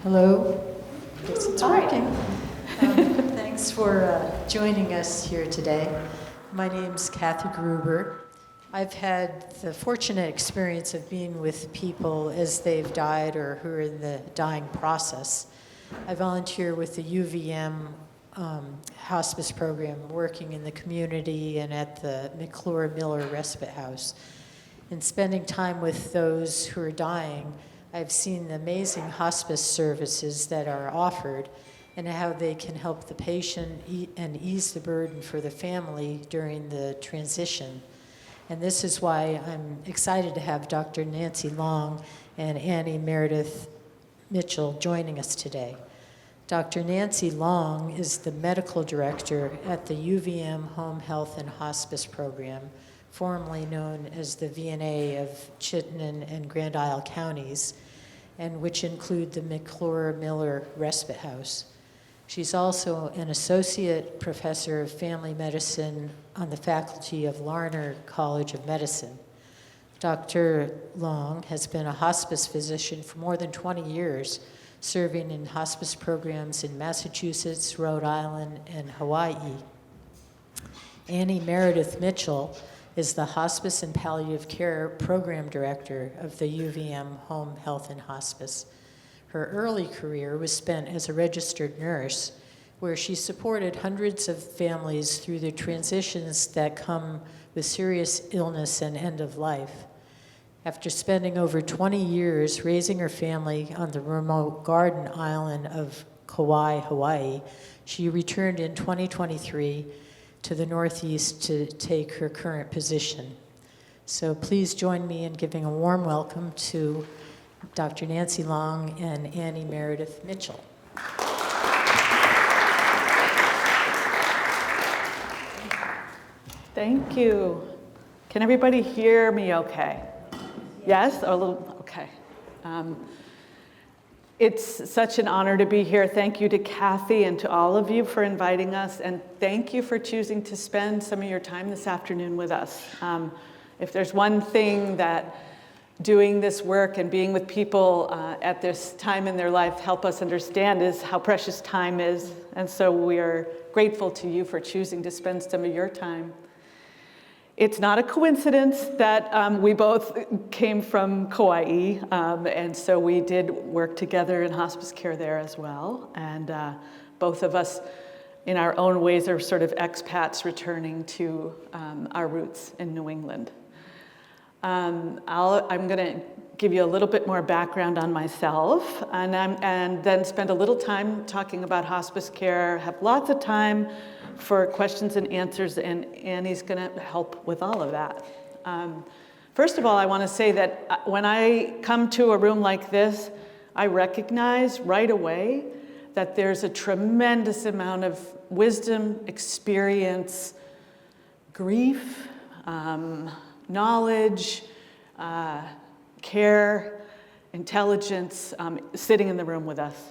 Hello. Guess it's Hi. working. Thanks for joining us here today. My name's Kathy Gruber. I've had the fortunate experience of being with people as they've died or who are in the dying process. I volunteer with the UVM hospice program, working in the community and at the McClure Miller Respite House. And spending time with those who are dying, I've seen the amazing hospice services that are offered and how they can help the patient and ease the burden for the family during the transition. And this is why I'm excited to have Dr. Nancy Long and Annie Meredith Mitchell joining us today. Dr. Nancy Long is the medical director at the UVM Home Health and Hospice Program, formerly known as the VNA of Chittenden and Grand Isle counties, and which include the McClure Miller Respite House. She's also an associate professor of family medicine on the faculty of Larner College of Medicine. Dr. Long has been a hospice physician for more than 20 years, serving in hospice programs in Massachusetts, Rhode Island, and Hawaii. Annie Meredith Mitchell is the Hospice and Palliative Care Program Director of the UVM Home Health and Hospice. Her early career was spent as a registered nurse, where she supported hundreds of families through the transitions that come with serious illness and end of life. After spending over 20 years raising her family on the remote garden island of Kauai, Hawaii, she returned in 2023 to the Northeast to take her current position. So please join me in giving a warm welcome to Dr. Nancy Long and Annie Meredith Mitchell. Thank you. Can everybody hear me okay? Yes? A little, okay. It's such an honor to be here. Thank you to Kathy and to all of you for inviting us, and thank you for choosing to spend some of your time this afternoon with us. If there's one thing that doing this work and being with people at this time in their life help us understand is how precious time is, and so we are grateful to you for choosing to spend some of your time. It's not a coincidence that we both came from Kauai, and so we did work together in hospice care there as well. And both of us, in our own ways, are sort of expats returning to our roots in New England. I'm going to give you a little bit more background on myself, and then spend a little time talking about hospice care, have lots of time for questions and answers, and Annie's going to help with all of that. First of all, I want to say that when I come to a room like this, I recognize right away that there's a tremendous amount of wisdom, experience, grief, knowledge, care, intelligence sitting in the room with us.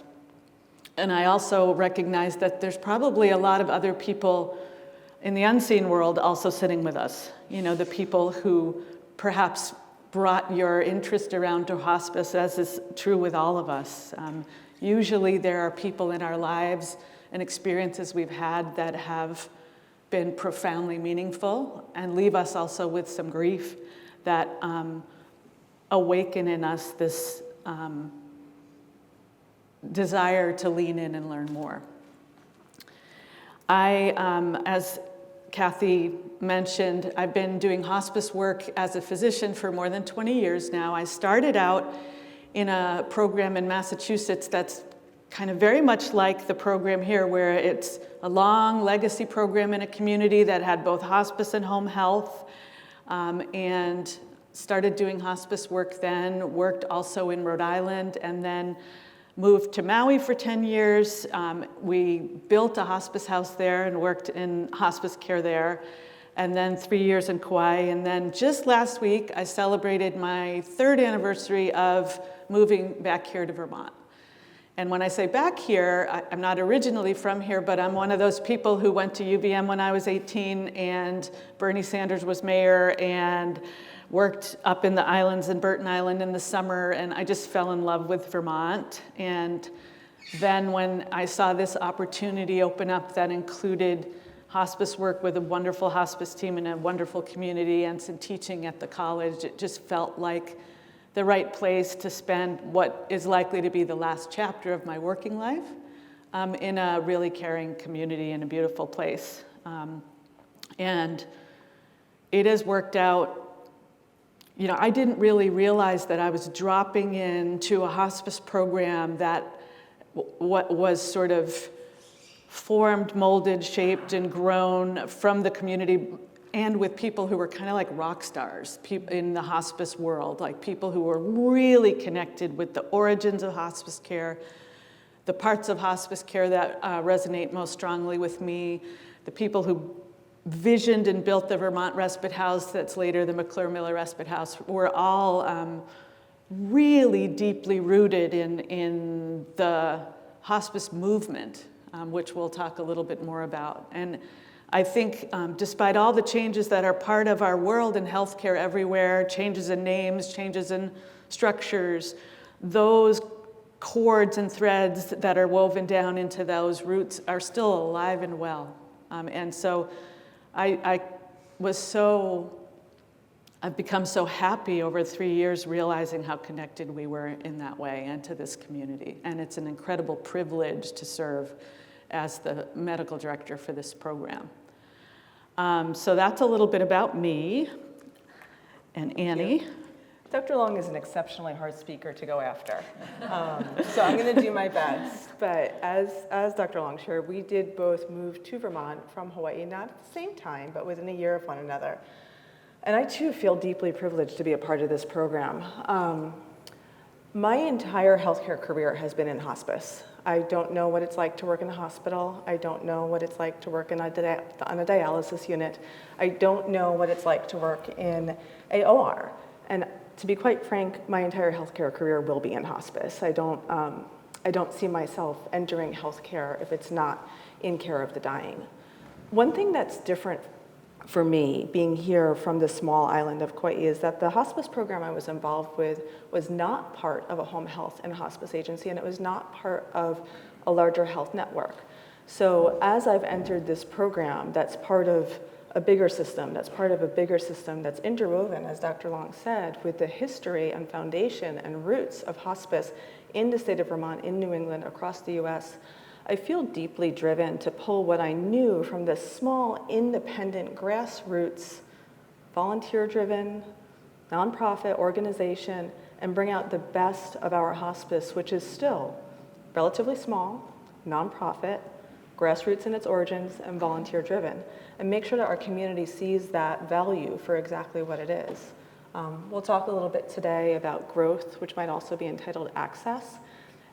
And I also recognize that there's probably a lot of other people in the unseen world also sitting with us. You know, the people who perhaps brought your interest around to hospice, as is true with all of us. Usually there are people in our lives and experiences we've had that have been profoundly meaningful and leave us also with some grief that awaken in us this desire to lean in and learn more. As Kathy mentioned, I've been doing hospice work as a physician for more than 20 years now. I started out in a program in Massachusetts that's kind of very much like the program here, where it's a long legacy program in a community that had both hospice and home health, and started doing hospice work then, worked also in Rhode Island, and then moved to Maui for 10 years. We built a hospice house there and worked in hospice care there, and then 3 years in Kauai. And then just last week, I celebrated my 3rd anniversary of moving back here to Vermont. And when I say back here, I'm not originally from here, but I'm one of those people who went to UVM when I was 18, and Bernie Sanders was mayor, and worked up in the islands in Burton Island in the summer, and I just fell in love with Vermont. And then when I saw this opportunity open up that included hospice work with a wonderful hospice team in a wonderful community and some teaching at the college, it just felt like the right place to spend what is likely to be the last chapter of my working life in a really caring community in a beautiful place. And it has worked out. You know, I didn't really realize that I was dropping into a hospice program that what was sort of formed, molded, shaped, and grown from the community, and with people who were kind of like rock stars in the hospice world, like people who were really connected with the origins of hospice care, the parts of hospice care that resonate most strongly with me, the people who visioned and built the Vermont Respite House that's later the McClure-Miller Respite House, were all really deeply rooted in the hospice movement, which we'll talk a little bit more about. And I think despite all the changes that are part of our world in healthcare everywhere, changes in names, changes in structures, those cords and threads that are woven down into those roots are still alive and well. And so I've become so happy over 3 years realizing how connected we were in that way and to this community. And it's an incredible privilege to serve as the medical director for this program. So that's a little bit about me and Annie. Dr. Long is an exceptionally hard speaker to go after. So I'm going to do my best. But as Dr. Long shared, we did both move to Vermont from Hawaii, not at the same time, but within a year of one another. And I too feel deeply privileged to be a part of this program. My entire healthcare career has been in hospice. I don't know what it's like to work in a hospital. I don't know what it's like to work on a dialysis unit. I don't know what it's like to work in a OR. And to be quite frank, my entire healthcare career will be in hospice. I don't see myself entering healthcare if it's not in care of the dying. One thing that's different for me, being here from the small island of Kauai, is that the hospice program I was involved with was not part of a home health and hospice agency, and it was not part of a larger health network. So as I've entered this program that's part of a bigger system, that's interwoven, as Dr. Long said, with the history and foundation and roots of hospice in the state of Vermont, in New England, across the US, I feel deeply driven to pull what I knew from this small, independent, grassroots, volunteer-driven, nonprofit organization and bring out the best of our hospice, which is still relatively small, nonprofit, grassroots in its origins, and volunteer-driven, and make sure that our community sees that value for exactly what it is. We'll talk a little bit today about growth, which might also be entitled access,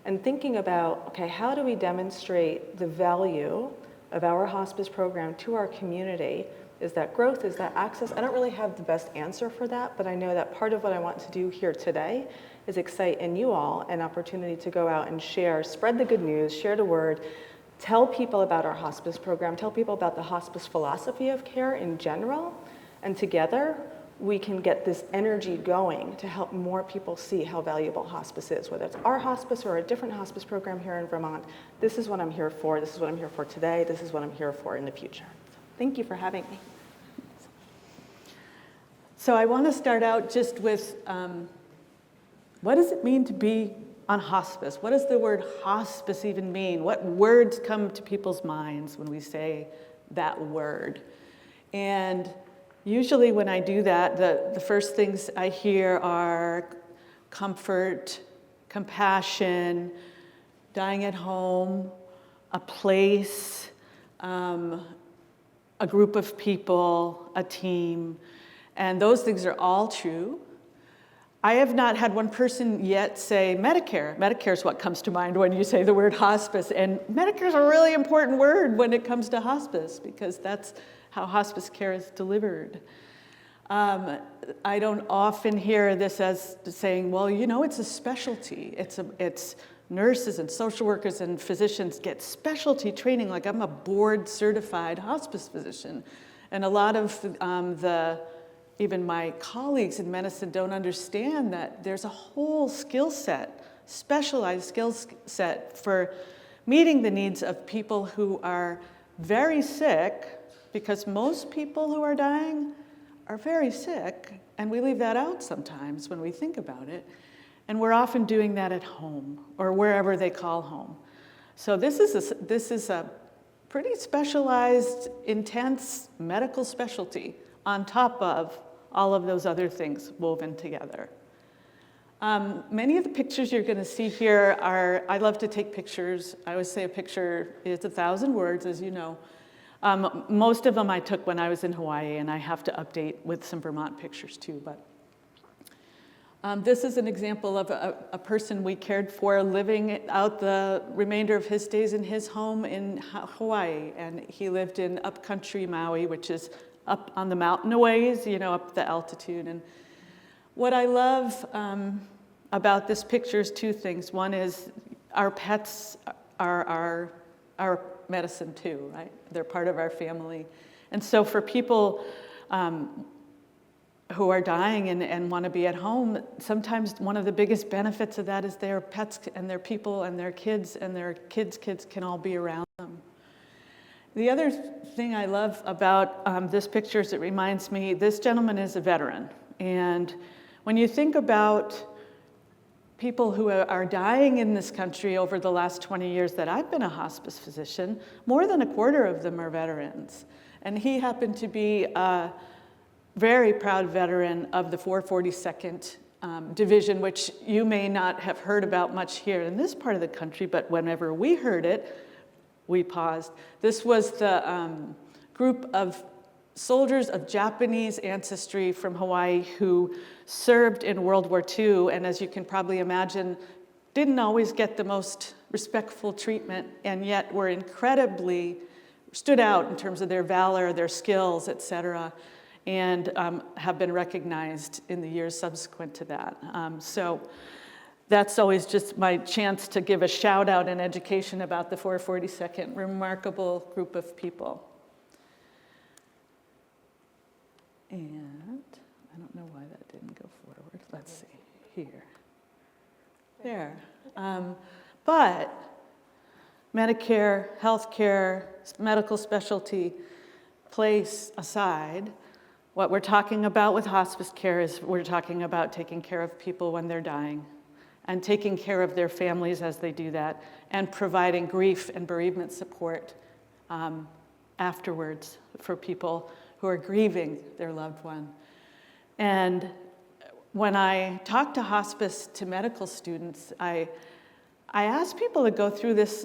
and thinking about, okay, how do we demonstrate the value of our hospice program to our community? Is that growth? Is that access? I don't really have the best answer for that, but I know that part of what I want to do here today is excite in you all an opportunity to go out and share, spread the good news, share the word, tell people about our hospice program, tell people about the hospice philosophy of care in general, and together we can get this energy going to help more people see how valuable hospice is, whether it's our hospice or a different hospice program here in Vermont. This is what I'm here for. This is what I'm here for today. This is what I'm here for in the future. So thank you for having me. So I want to start out just with what does it mean to be on hospice? What does the word hospice even mean? What words come to people's minds when we say that word? And usually when I do that, the first things I hear are comfort, compassion, dying at home, a place, a group of people, a team, and those things are all true. I have not had one person yet say Medicare. Medicare is what comes to mind when you say the word hospice, and Medicare is a really important word when it comes to hospice because that's how hospice care is delivered. I don't often hear this as saying, well, you know, it's a specialty. It's nurses and social workers and physicians get specialty training, like I'm a board certified hospice physician. And a lot of the even my colleagues in medicine don't understand that there's a whole skill set, specialized skill set for meeting the needs of people who are very sick, because most people who are dying are very sick, and we leave that out sometimes when we think about it. And we're often doing that at home or wherever they call home. So this is a pretty specialized, intense medical specialty on top of all of those other things woven together. Many of the pictures you're going to see here are, I love to take pictures. I always say a picture is 1,000 words, as you know. Most of them I took when I was in Hawaii, and I have to update with some Vermont pictures too. But this is an example of a person we cared for living out the remainder of his days in his home in Hawaii. And he lived in upcountry Maui, which is up on the mountain a ways, up the altitude. And what I love about this picture is two things. One is our pets are our medicine too, right? They're part of our family. And so for people who are dying and want to be at home, sometimes one of the biggest benefits of that is their pets and their people and their kids kids can all be around them. The other thing I love about this picture is it reminds me, this gentleman is a veteran. And when you think about people who are dying in this country over the last 20 years that I've been a hospice physician, more than a quarter of them are veterans. And he happened to be a very proud veteran of the 442nd Division, which you may not have heard about much here in this part of the country, but whenever we heard it, we paused. This was the group of soldiers of Japanese ancestry from Hawaii who served in World War II, and as you can probably imagine, didn't always get the most respectful treatment, and yet were incredibly stood out in terms of their valor, their skills, etc., and have been recognized in the years subsequent to that. So that's always just my chance to give a shout out and education about the 442nd, remarkable group of people. And I don't know why that didn't go forward. Let's see, here. There. But Medicare, healthcare, medical specialty place aside, what we're talking about with hospice care is we're talking about taking care of people when they're dying and taking care of their families as they do that and providing grief and bereavement support afterwards for people who are grieving their loved one. And when I talk to hospice to medical students, I ask people to go through this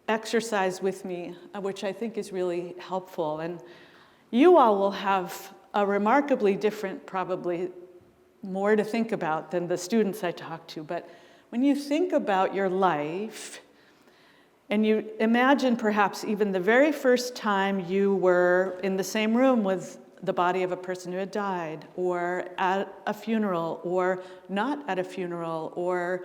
exercise with me, which I think is really helpful. And you all will have a remarkably different, probably more to think about than the students I talk to. But when you think about your life, and you imagine perhaps even the very first time you were in the same room with the body of a person who had died, or at a funeral, or not at a funeral, or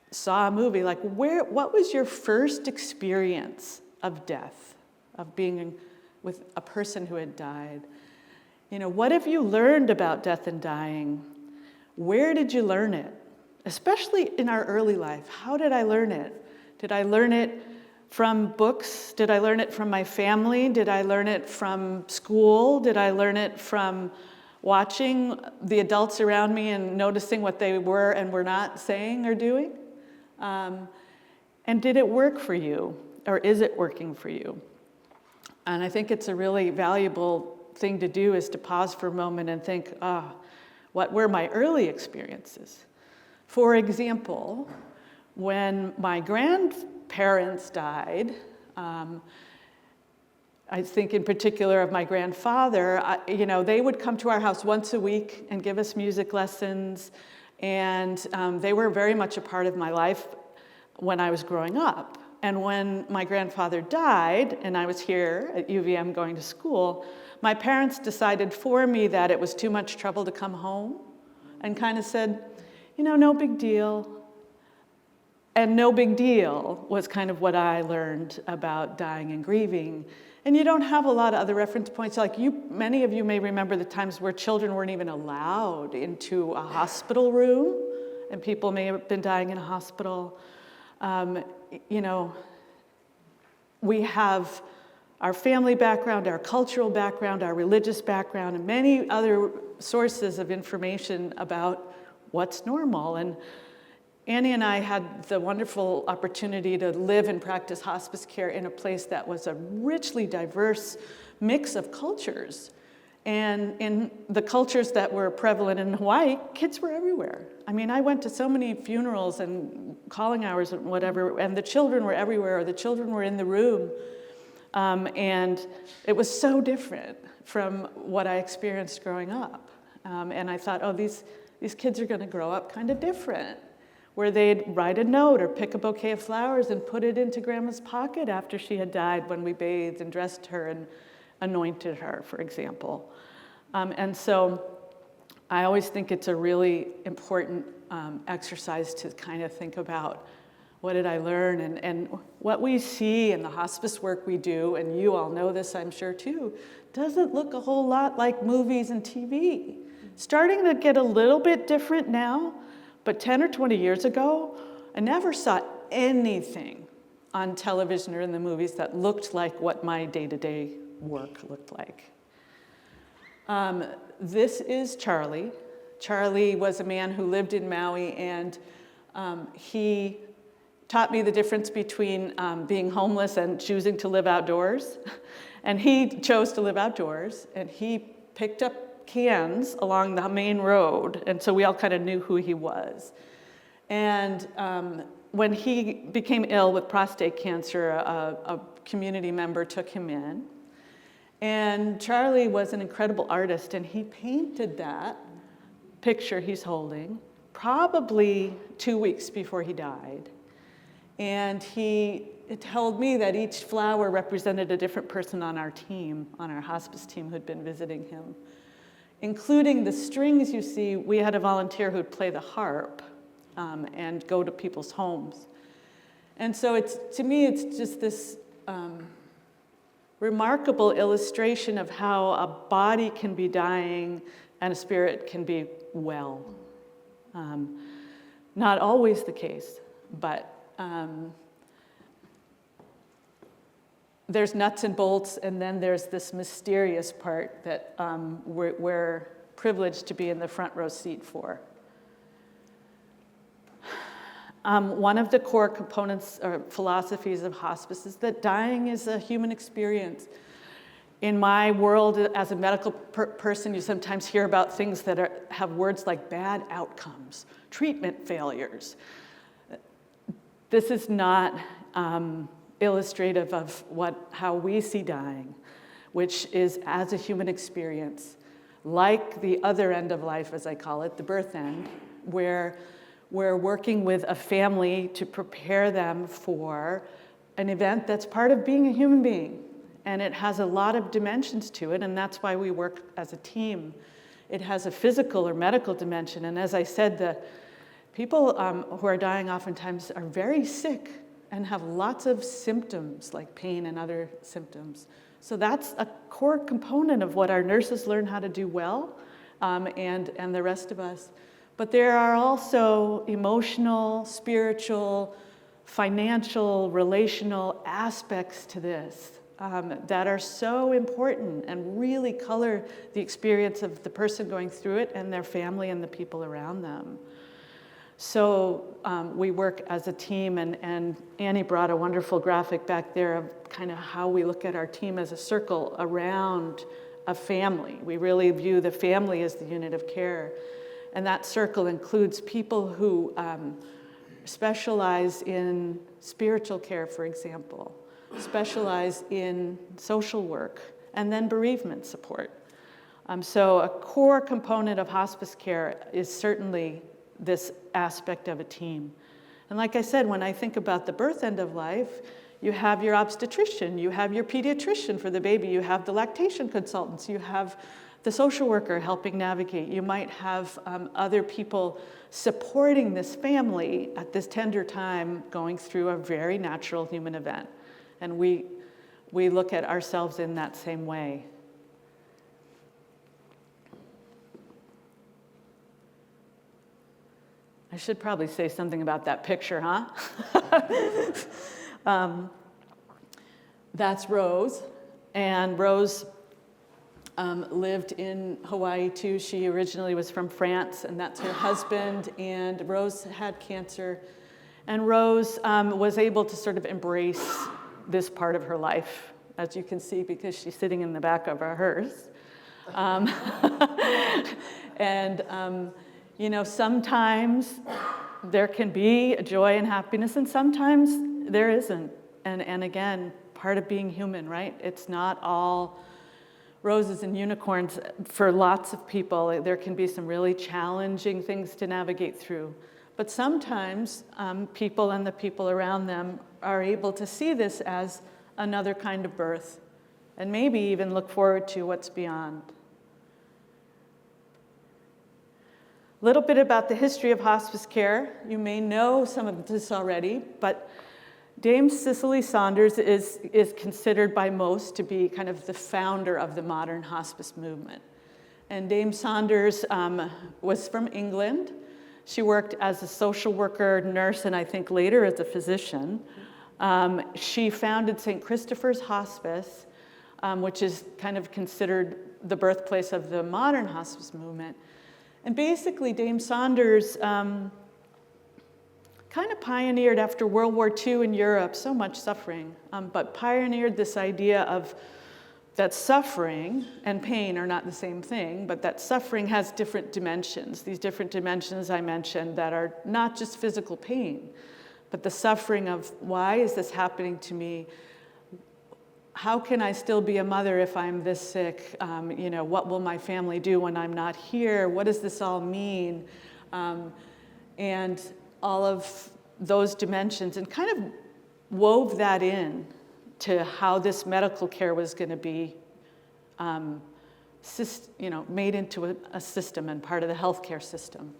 saw a movie, like what was your first experience of death, of being with a person who had died? What have you learned about death and dying? Where did you learn it? Especially in our early life, how did I learn it? Did I learn it from books? Did I learn it from my family? Did I learn it from school? Did I learn it from watching the adults around me and noticing what they were and were not saying or doing? And did it work for you? Or is it working for you? And I think it's a really valuable thing to do is to pause for a moment and think, what were my early experiences? For example, when my grandparents died, I think in particular of my grandfather, they would come to our house once a week and give us music lessons, and they were very much a part of my life when I was growing up. And when my grandfather died, and I was here at UVM going to school, my parents decided for me that it was too much trouble to come home, and kind of said, no big deal. And no big deal was kind of what I learned about dying and grieving. And you don't have a lot of other reference points. Like many of you may remember the times where children weren't even allowed into a hospital room, and people may have been dying in a hospital. We have our family background, our cultural background, our religious background, and many other sources of information about what's normal. And Annie and I had the wonderful opportunity to live and practice hospice care in a place that was a richly diverse mix of cultures. And in the cultures that were prevalent in Hawaii, kids were everywhere. I mean, I went to so many funerals and calling hours and whatever, and the children were everywhere, or the children were in the room. And it was so different from what I experienced growing up. And I thought, these kids are going to grow up kind of different, where they'd write a note or pick a bouquet of flowers and put it into Grandma's pocket after she had died when we bathed and dressed her and anointed her, for example. And so I always think it's a really important exercise to kind of think about, what did I learn? And what we see in the hospice work we do, and you all know this, I'm sure too, doesn't look a whole lot like movies and TV. Starting to get a little bit different now, but 10 or 20 years ago, I never saw anything on television or in the movies that looked like what my day-to-day work looked like. This is Charlie. Charlie was a man who lived in Maui, and he taught me the difference between being homeless and choosing to live outdoors. And he chose to live outdoors, and he picked up cans along the main road, and so we all kind of knew who he was. And when he became ill with prostate cancer, a community member took him in. And Charlie was an incredible artist, and he painted that picture he's holding probably 2 weeks before he died. And it told me that each flower represented a different person on our team, on our hospice team, who'd been visiting him. Including the strings you see, we had a volunteer who'd play the harp and go to people's homes. And so to me, it's just this remarkable illustration of how a body can be dying and a spirit can be well. Not always the case, but there's nuts and bolts, and then there's this mysterious part that we're privileged to be in the front row seat for. One of the core components or philosophies of hospice is that dying is a human experience. In my world, as a medical person, you sometimes hear about things that have words like bad outcomes, treatment failures. This is not illustrative of how we see dying, which is as a human experience, like the other end of life, as I call it, the birth end, where we're working with a family to prepare them for an event that's part of being a human being. And it has a lot of dimensions to it, and that's why we work as a team. It has a physical or medical dimension, and as I said, the people who are dying oftentimes are very sick and have lots of symptoms like pain and other symptoms. So that's a core component of what our nurses learn how to do well, and the rest of us. But there are also emotional, spiritual, financial, relational aspects to this that are so important and really color the experience of the person going through it and their family and the people around them. So we work as a team, and Annie brought a wonderful graphic back there of kind of how we look at our team as a circle around a family. We really view the family as the unit of care. And that circle includes people who specialize in spiritual care, for example, specialize in social work, and then bereavement support. So a core component of hospice care is certainly this aspect of a team. And like I said, when I think about the birth end of life, you have your obstetrician, you have your pediatrician for the baby, you have the lactation consultants, you have the social worker helping navigate. You might have other people supporting this family at this tender time going through a very natural human event. And we we look at ourselves in that same way. I should probably say something about that picture, huh? That's Rose, and Rose lived in Hawaii too. She originally was from France, and that's her husband, and Rose had cancer. And Rose was able to sort of embrace this part of her life, as you can see, because she's sitting in the back of our hearse. You know, sometimes there can be joy and happiness, and sometimes there isn't. And again, part of being human, right? It's not all roses and unicorns for lots of people. There can be some really challenging things to navigate through. But sometimes people and the people around them are able to see this as another kind of birth, and maybe even look forward to what's beyond. A little bit about the history of hospice care. You may know some of this already, but Dame Cicely Saunders is considered by most to be kind of the founder of the modern hospice movement. And Dame Saunders was from England. She worked as a social worker, nurse, and I think later as a physician. She founded St. Christopher's Hospice, which is kind of considered the birthplace of the modern hospice movement. And basically, Dame Saunders kind of pioneered after World War II in Europe, so much suffering, but pioneered this idea of that suffering and pain are not the same thing, but that suffering has different dimensions. These different dimensions I mentioned that are not just physical pain, but the suffering of why is this happening to me? How can I still be a mother if I'm this sick? You know, what will my family do when I'm not here? What does this all mean? And all of those dimensions, and kind of wove that in to how this medical care was going to be, made into a system and part of the healthcare system.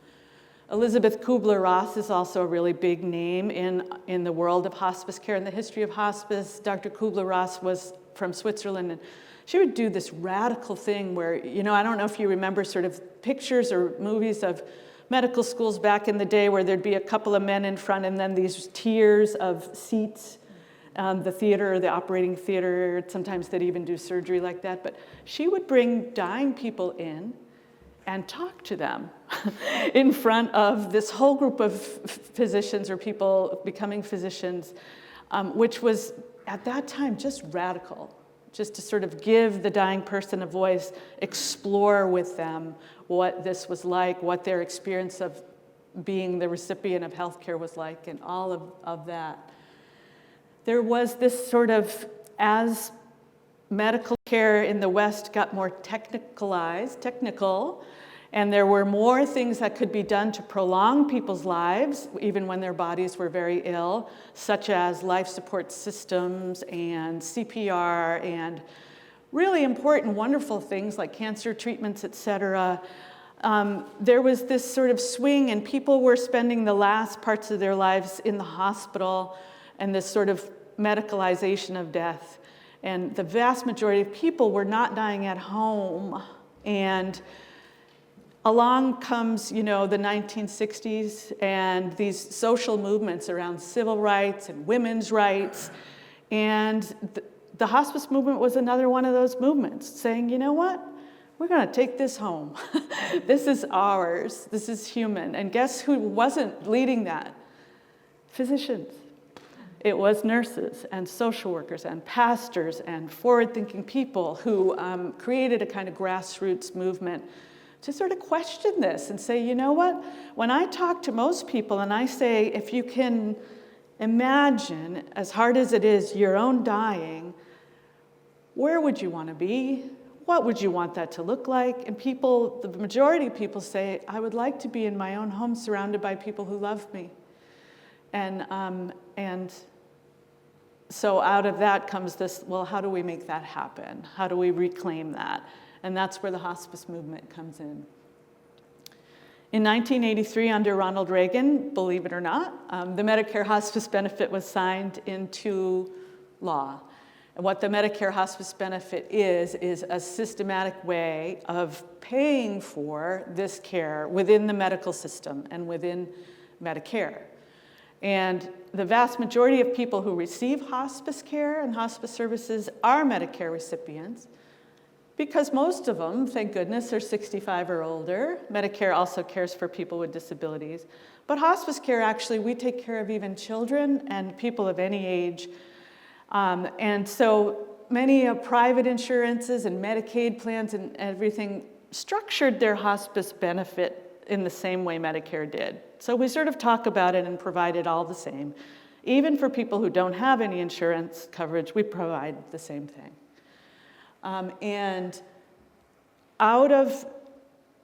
Elizabeth Kubler-Ross is also a really big name in the world of hospice care and the history of hospice. Dr. Kubler-Ross was from Switzerland, and she would do this radical thing where, you know, I don't know if you remember sort of pictures or movies of medical schools back in the day where there'd be a couple of men in front and then these tiers of seats, the theater or the operating theater. Sometimes they'd even do surgery like that. But she would bring dying people in and talk to them in front of this whole group of physicians or people becoming physicians, which was at that time just radical, just to sort of give the dying person a voice, explore with them what this was like, what their experience of being the recipient of healthcare was like, and all of that. There was this sort of, as medical care in the West got more technical, and there were more things that could be done to prolong people's lives, even when their bodies were very ill, such as life support systems and CPR and really important, wonderful things like cancer treatments, et cetera. There was this sort of swing, and people were spending the last parts of their lives in the hospital, and this sort of medicalization of death. And the vast majority of people were not dying at home. And along comes, you know, the 1960s and these social movements around civil rights and women's rights. And the hospice movement was another one of those movements, saying, you know what? We're going to take this home. This is ours. This is human. And guess who wasn't leading that? Physicians. It was nurses and social workers and pastors and forward-thinking people who created a kind of grassroots movement to sort of question this and say, you know what? When I talk to most people and I say, if you can imagine, as hard as it is, your own dying, where would you want to be? What would you want that to look like? And people, the majority of people say, I would like to be in my own home surrounded by people who love me. And so out of that comes this, well, how do we make that happen? How do we reclaim that? And that's where the hospice movement comes in. In 1983, under Ronald Reagan, believe it or not, the Medicare hospice benefit was signed into law. And what the Medicare hospice benefit is a systematic way of paying for this care within the medical system and within Medicare. And the vast majority of people who receive hospice care and hospice services are Medicare recipients, because most of them, thank goodness, are 65 or older. Medicare also cares for people with disabilities. But hospice care, actually, we take care of even children and people of any age. And so many private insurances and Medicaid plans and everything structured their hospice benefit in the same way Medicare did. So we sort of talk about it and provide it all the same. Even for people who don't have any insurance coverage, we provide the same thing. And out of,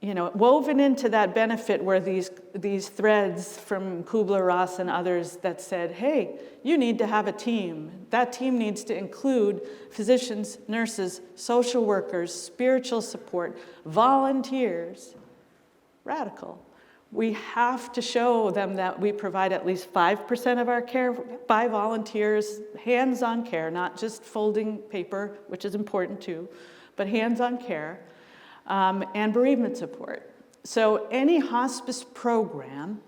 woven into that benefit were these threads from Kubler-Ross and others that said, hey, you need to have a team. That team needs to include physicians, nurses, social workers, spiritual support, volunteers. Radical. We have to show them that we provide at least 5% of our care by volunteers, hands-on care, not just folding paper, which is important too, but hands-on care, and bereavement support. So any hospice program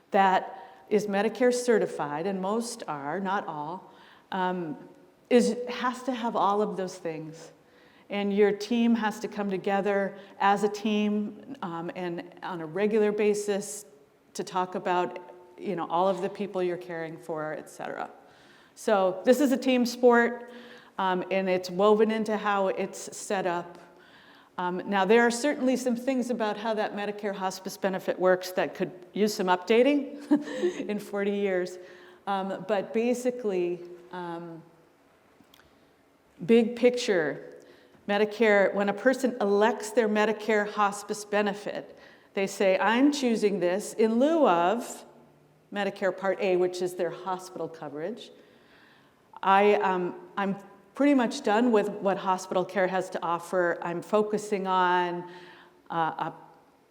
that is Medicare certified, and most are, not all, has to have all of those things. And your team has to come together as a team and on a regular basis to talk about, all of the people you're caring for, et cetera. So this is a team sport, and it's woven into how it's set up. Now, there are certainly some things about how that Medicare hospice benefit works that could use some updating in 40 years. But basically, big picture, Medicare, when a person elects their Medicare hospice benefit, they say, I'm choosing this in lieu of Medicare Part A, which is their hospital coverage. I'm pretty much done with what hospital care has to offer. I'm focusing on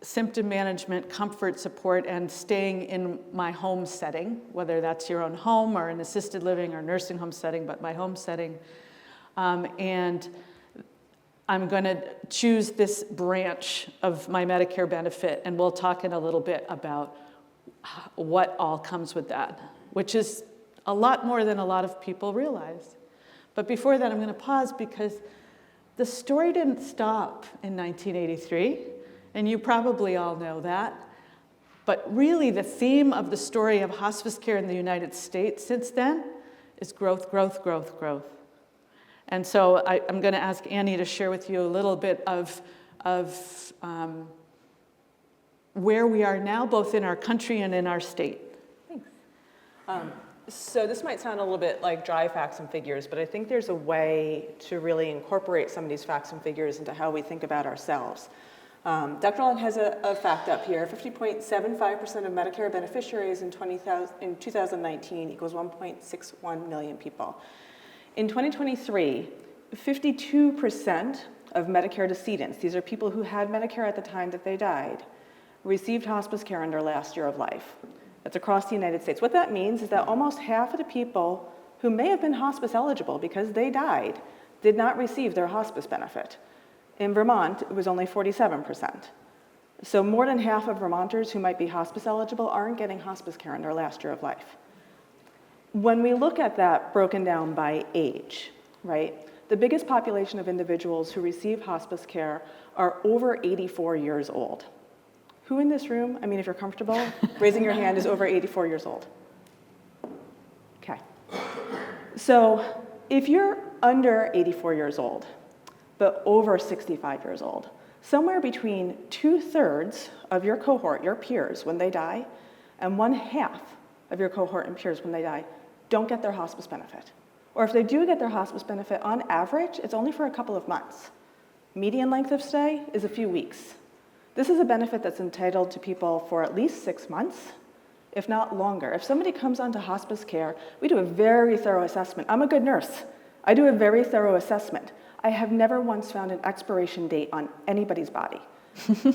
symptom management, comfort support, and staying in my home setting, whether that's your own home or an assisted living or nursing home setting, but my home setting. And I'm going to choose this branch of my Medicare benefit, and we'll talk in a little bit about what all comes with that, which is a lot more than a lot of people realize. But before that, I'm going to pause because the story didn't stop in 1983, and you probably all know that. But really, the theme of the story of hospice care in the United States since then is growth, growth, growth, growth. And so I'm going to ask Annie to share with you a little bit of where we are now, both in our country and in our state. Thanks. So this might sound a little bit like dry facts and figures, but I think there's a way to really incorporate some of these facts and figures into how we think about ourselves. Dr. Long has a fact up here. 50.75% of Medicare beneficiaries in 2019 equals 1.61 million people. In 2023, 52% of Medicare decedents, these are people who had Medicare at the time that they died, received hospice care in their last year of life. That's across the United States. What that means is that almost half of the people who may have been hospice eligible because they died did not receive their hospice benefit. In Vermont, it was only 47%. So more than half of Vermonters who might be hospice eligible aren't getting hospice care in their last year of life. When we look at that broken down by age, right, the biggest population of individuals who receive hospice care are over 84 years old. Who in this room, I mean, if you're comfortable, raising your hand is over 84 years old? Okay. So if you're under 84 years old, but over 65 years old, somewhere between 2/3 of your cohort, your peers, when they die, and 1/2 of your cohort and peers when they die, don't get their hospice benefit. Or if they do get their hospice benefit, on average, it's only for a couple of months. Median length of stay is a few weeks. This is a benefit that's entitled to people for at least 6 months, if not longer. If somebody comes onto hospice care, we do a very thorough assessment. I'm a good nurse. I do a very thorough assessment. I have never once found an expiration date on anybody's body.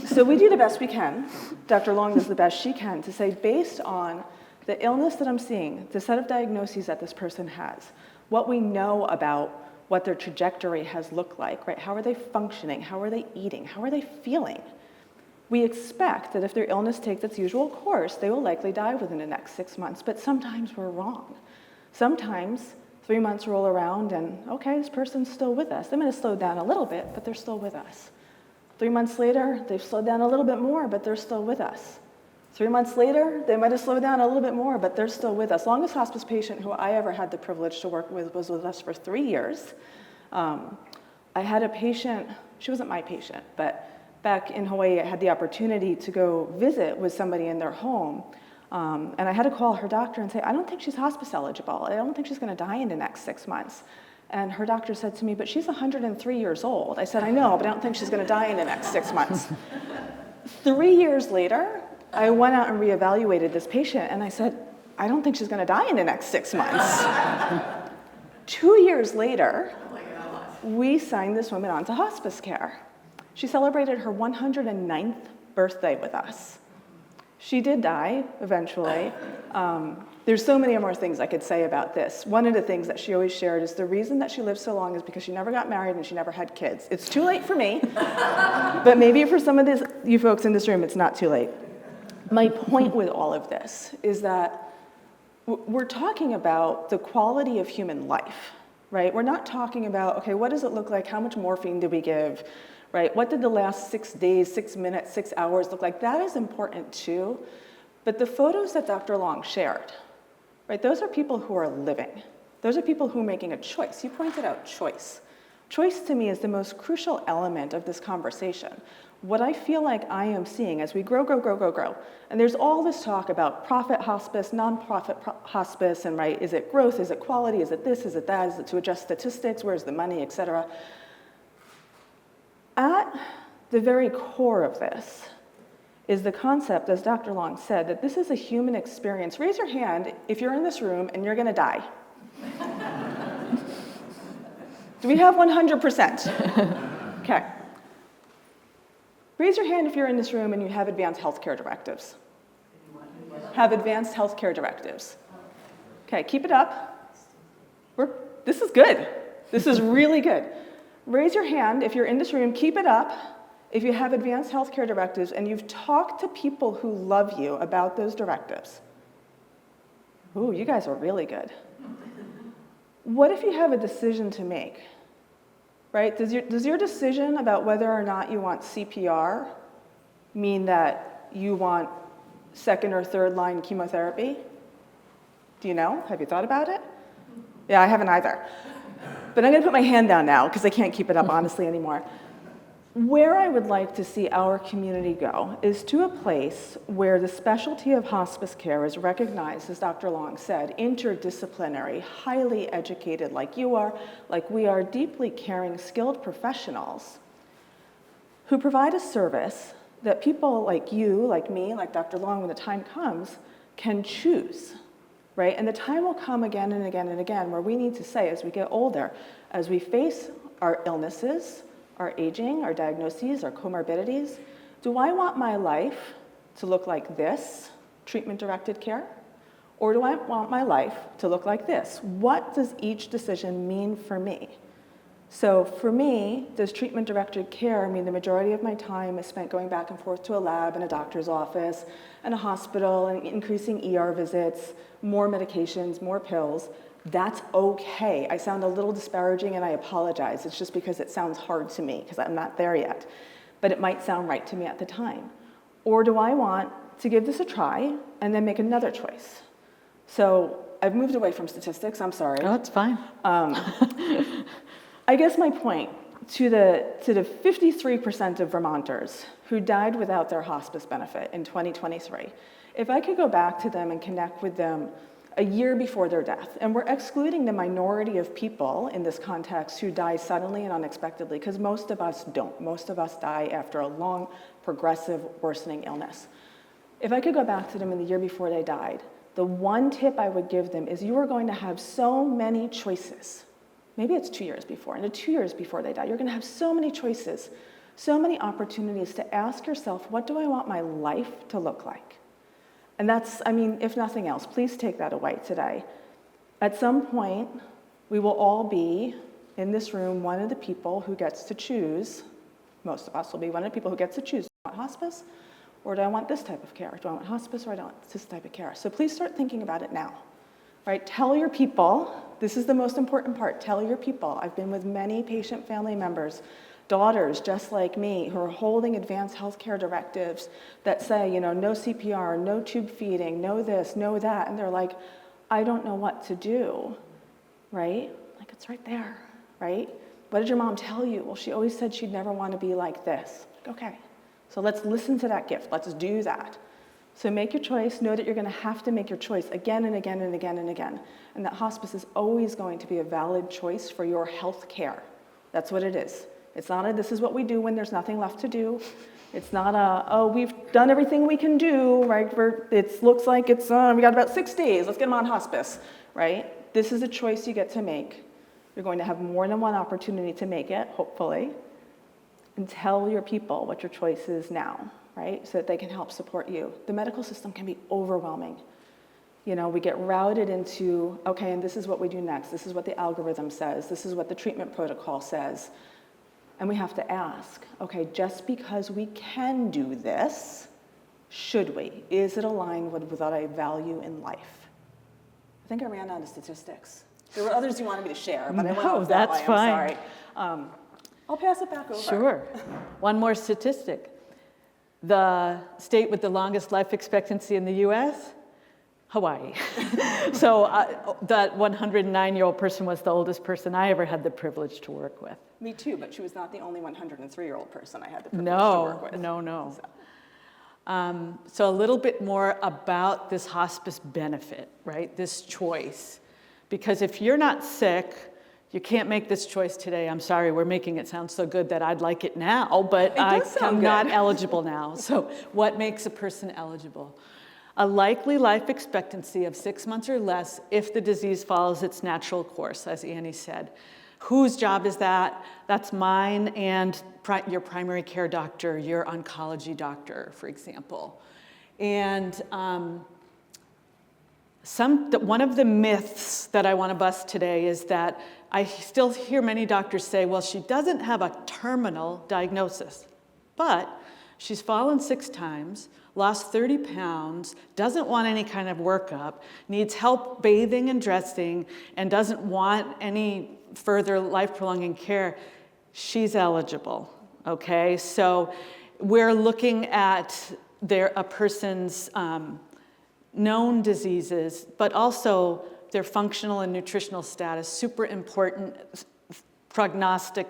So we do the best we can. Dr. Long does the best she can to say, based on the illness that I'm seeing, the set of diagnoses that this person has, what we know about what their trajectory has looked like, right? How are they functioning? How are they eating? How are they feeling? We expect that if their illness takes its usual course, they will likely die within the next 6 months, but sometimes we're wrong. Sometimes 3 months roll around and, okay, this person's still with us. They might have slowed down a little bit, but they're still with us. 3 months later, they've slowed down a little bit more, but they're still with us. 3 months later, they might have slowed down a little bit more, but they're still with us. Longest hospice patient who I ever had the privilege to work with was with us for 3 years. I had a patient, she wasn't my patient, but back in Hawaii, I had the opportunity to go visit with somebody in their home. And I had to call her doctor and say, I don't think she's hospice eligible. I don't think she's going to die in the next 6 months. And her doctor said to me, but she's 103 years old. I said, I know, but I don't think she's going to die in the next 6 months. 3 years later, I went out and reevaluated this patient, and I said, I don't think she's going to die in the next 6 months. 2 years later, we signed this woman onto hospice care. She celebrated her 109th birthday with us. She did die eventually. There's so many more things I could say about this. One of the things that she always shared is the reason that she lived so long is because she never got married and she never had kids. It's too late for me, but maybe for some of you folks in this room, it's not too late. My point with all of this is that we're talking about the quality of human life, right? We're not talking about, okay, what does it look like? How much morphine did we give? Right? What did the last 6 days, 6 minutes, 6 hours look like? That is important too. But the photos that Dr. Long shared, right? Those are people who are living. Those are people who are making a choice. You pointed out choice. Choice to me is the most crucial element of this conversation. What I feel like I am seeing as we grow, and there's all this talk about profit hospice, nonprofit hospice, and right, is it growth, is it quality, is it this, is it that, is it to adjust statistics, where's the money, et cetera. At the very core of this is the concept, as Dr. Long said, that this is a human experience. Raise your hand if you're in this room and you're going to die. Do we have 100%? Okay. Raise your hand if you're in this room and you have advanced healthcare directives. Have advanced healthcare directives. Okay, keep it up. This is good. This is really good. Raise your hand if you're in this room, keep it up, if you have advanced healthcare directives and you've talked to people who love you about those directives. Ooh, you guys are really good. What if you have a decision to make, right? Does your decision about whether or not you want CPR mean that you want second or third line chemotherapy? Do you know? Have you thought about it? Yeah, I haven't either. But I'm going to put my hand down now because I can't keep it up honestly anymore. Where I would like to see our community go is to a place where the specialty of hospice care is recognized, as Dr. Long said, interdisciplinary, highly educated like you are, like we are, deeply caring, skilled professionals who provide a service that people like you, like me, like Dr. Long, when the time comes, can choose. Right? And the time will come again and again and again where we need to say, as we get older, as we face our illnesses, our aging, our diagnoses, our comorbidities, do I want my life to look like this, treatment-directed care? Or do I want my life to look like this? What does each decision mean for me? So for me, does treatment-directed care mean the majority of my time is spent going back and forth to a lab and a doctor's office and a hospital and increasing ER visits, more medications, more pills? That's okay. I sound a little disparaging and I apologize. It's just because it sounds hard to me because I'm not there yet. But it might sound right to me at the time. Or do I want to give this a try and then make another choice? So I've moved away from statistics. I'm sorry. Oh, it's fine. I guess my point to the 53% of Vermonters who died without their hospice benefit in 2023, if I could go back to them and connect with them a year before their death, and we're excluding the minority of people in this context who die suddenly and unexpectedly, because most of us don't. Most of us die after a long, progressive, worsening illness. If I could go back to them in the year before they died, the one tip I would give them is you are going to have so many choices. Maybe it's 2 years before, and 2 years before they die, you're going to have so many choices, so many opportunities to ask yourself, what do I want my life to look like? And that's, I mean, if nothing else, please take that away today. At some point, we will all be in this room one of the people who gets to choose, most of us will be one of the people who gets to choose, do I want hospice or do I want this type of care? Do I want hospice or do I want this type of care? So please start thinking about it now, right? Tell your people, this is the most important part, tell your people. I've been with many patient family members, daughters just like me, who are holding advanced healthcare directives that say, you know, no CPR, no tube feeding, no this, no that, and they're like, I don't know what to do, right? Like, it's right there, right? What did your mom tell you? Well, she always said she'd never want to be like this. Like, okay, so let's listen to that gift. Let's do that. So make your choice. Know that you're going to have to make your choice again and again and again and again. And that hospice is always going to be a valid choice for your health care. That's what it is. It's not a, this is what we do when there's nothing left to do. It's not a, oh, we've done everything we can do, right? It looks like it's, we got about 6 days. Let's get them on hospice, right? This is a choice you get to make. You're going to have more than one opportunity to make it, hopefully. And tell your people what your choice is now, right? So that they can help support you. The medical system can be overwhelming. You know, we get routed into, okay, and this is what we do next. This is what the algorithm says. This is what the treatment protocol says. And we have to ask, okay, just because we can do this, should we? Is it aligned with what I value in life? I think I ran out of statistics. There were others you wanted me to share, but I went off that way. Fine. I'm sorry. I'll pass it back over. Sure. One more statistic. The state with the longest life expectancy in the US, Hawaii. So that 109-year-old person was the oldest person I ever had the privilege to work with. Me too, but she was not the only 103-year-old person I had the privilege to work with. No. So a little bit more about this hospice benefit, right? This choice. Because if you're not sick, you can't make this choice today. I'm sorry, we're making it sound so good that I'd like it now, but I'm not eligible now. So what makes a person eligible? A likely life expectancy of 6 months or less if the disease follows its natural course, as Annie said. Whose job is that? That's mine and your primary care doctor, your oncology doctor, for example. And one of the myths that I want to bust today is that I still hear many doctors say, well, she doesn't have a terminal diagnosis, but she's fallen 6 times, lost 30 pounds, doesn't want any kind of workup, needs help bathing and dressing, and doesn't want any further life-prolonging care. She's eligible, okay? So we're looking at a person's known diseases, but also their functional and nutritional status, super important prognostic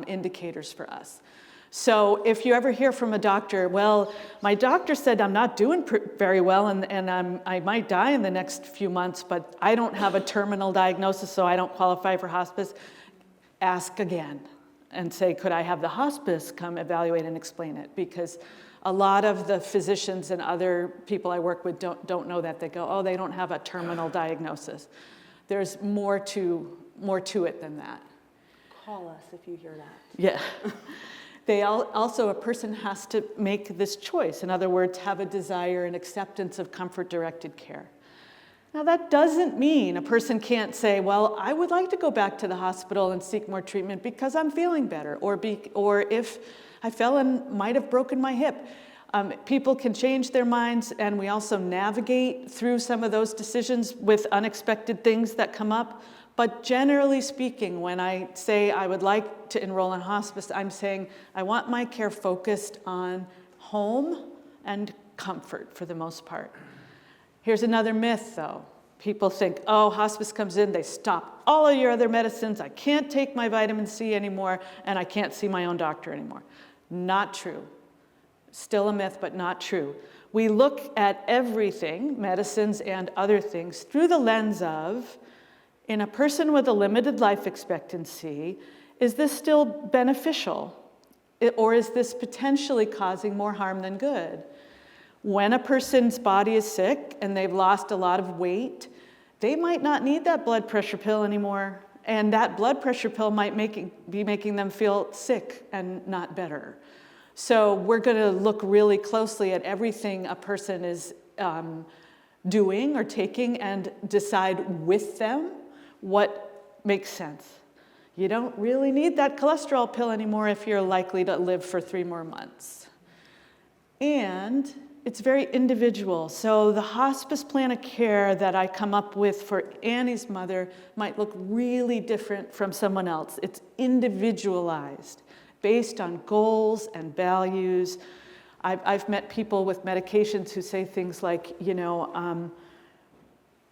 indicators for us. So if you ever hear from a doctor, well, my doctor said I'm not doing very well and I might die in the next few months, but I don't have a terminal diagnosis, so I don't qualify for hospice, ask again and say, could I have the hospice come evaluate and explain it? Because a lot of the physicians and other people I work with don't know that. They go, oh, they don't have a terminal diagnosis. There's more to it than that. Call us if you hear that. Yeah. Also, a person has to make this choice. In other words, have a desire and acceptance of comfort-directed care. Now, that doesn't mean a person can't say, well, I would like to go back to the hospital and seek more treatment because I'm feeling better, or if I fell and might have broken my hip. People can change their minds, and we also navigate through some of those decisions with unexpected things that come up. But generally speaking, when I say I would like to enroll in hospice, I'm saying I want my care focused on home and comfort for the most part. Here's another myth, though. People think, oh, hospice comes in, they stop all of your other medicines, I can't take my vitamin C anymore, and I can't see my own doctor anymore. Not true. Still a myth, but not true. We look at everything, medicines and other things, through the lens of, in a person with a limited life expectancy, is this still beneficial? Or is this potentially causing more harm than good? When a person's body is sick and they've lost a lot of weight, they might not need that blood pressure pill anymore. And that blood pressure pill might be making them feel sick and not better. So we're going to look really closely at everything a person is doing or taking and decide with them what makes sense. you don't really need that cholesterol pill anymore if you're likely to live for 3 more months. And it's very individual. So the hospice plan of care that I come up with for Annie's mother might look really different from someone else. It's individualized, based on goals and values. I've met people with medications who say things like,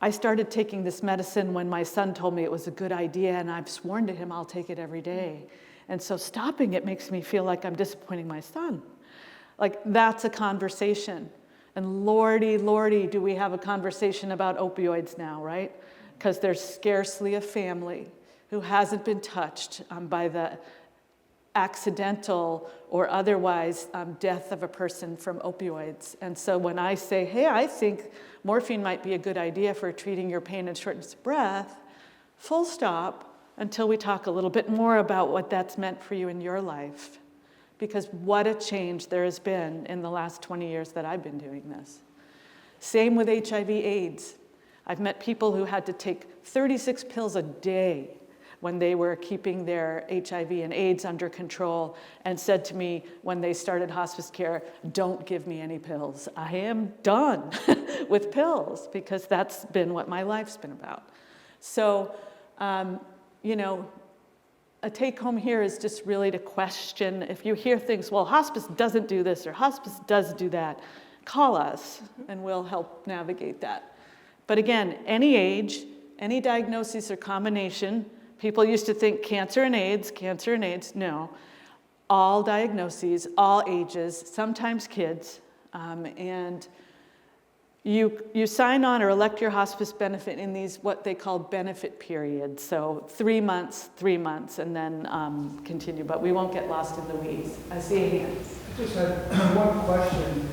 I started taking this medicine when my son told me it was a good idea, and I've sworn to him I'll take it every day. And so stopping it makes me feel like I'm disappointing my son. Like, that's a conversation. And lordy, do we have a conversation about opioids now, right? Because there's scarcely a family who hasn't been touched by the accidental or otherwise death of a person from opioids. And so when I say, hey, I think morphine might be a good idea for treating your pain and shortness of breath, full stop, until we talk a little bit more about what that's meant for you in your life. Because what a change there has been in the last 20 years that I've been doing this. Same with HIV/AIDS. I've met people who had to take 36 pills a day when they were keeping their HIV and AIDS under control, and said to me when they started hospice care, don't give me any pills. I am done with pills, because that's been what my life's been about. So, a take home here is just really to question, if you hear things, well, hospice doesn't do this or hospice does do that, call us and we'll help navigate that. But again, any age, any diagnosis or combination, people used to think cancer and AIDS, no. All diagnoses, all ages, sometimes kids, and you sign on or elect your hospice benefit in these, what they call benefit periods. So 3 months, and then continue. But we won't get lost in the weeds. I see hands. I just had one question.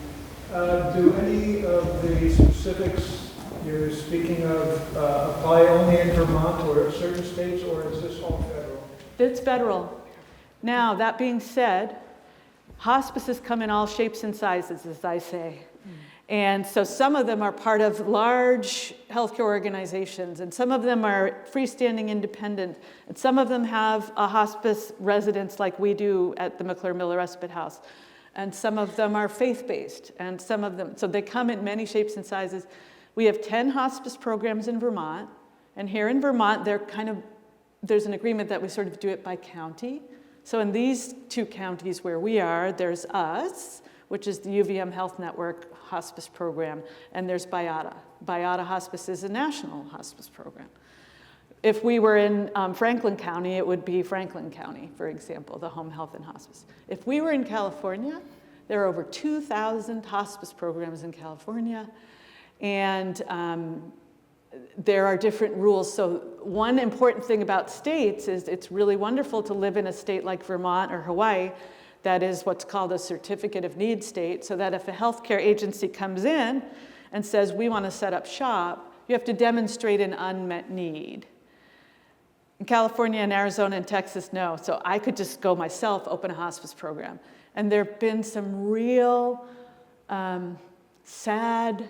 Do any of the specifics you're speaking of apply only in Vermont or certain states, or is this all federal? It's federal. Now, that being said, hospices come in all shapes and sizes, as I say. And so some of them are part of large healthcare organizations, and some of them are freestanding independent, and some of them have a hospice residence like we do at the McClure Miller Respite House. And some of them are faith-based, and some of them, so they come in many shapes and sizes. We have 10 hospice programs in Vermont, and here in Vermont, there's an agreement that we sort of do it by county. So in these 2 counties where we are, there's us, which is the UVM Health Network Hospice Program, and there's BIATA. BIATA Hospice is a national hospice program. If we were in Franklin County, it would be Franklin County, for example, the home health and hospice. If we were in California, there are over 2,000 hospice programs in California, and there are different rules. So one important thing about states is it's really wonderful to live in a state like Vermont or Hawaii that is what's called a certificate of need state, so that if a healthcare agency comes in and says, we want to set up shop, you have to demonstrate an unmet need. In California and Arizona and Texas, no. So I could just go myself, open a hospice program. And there have been some real sad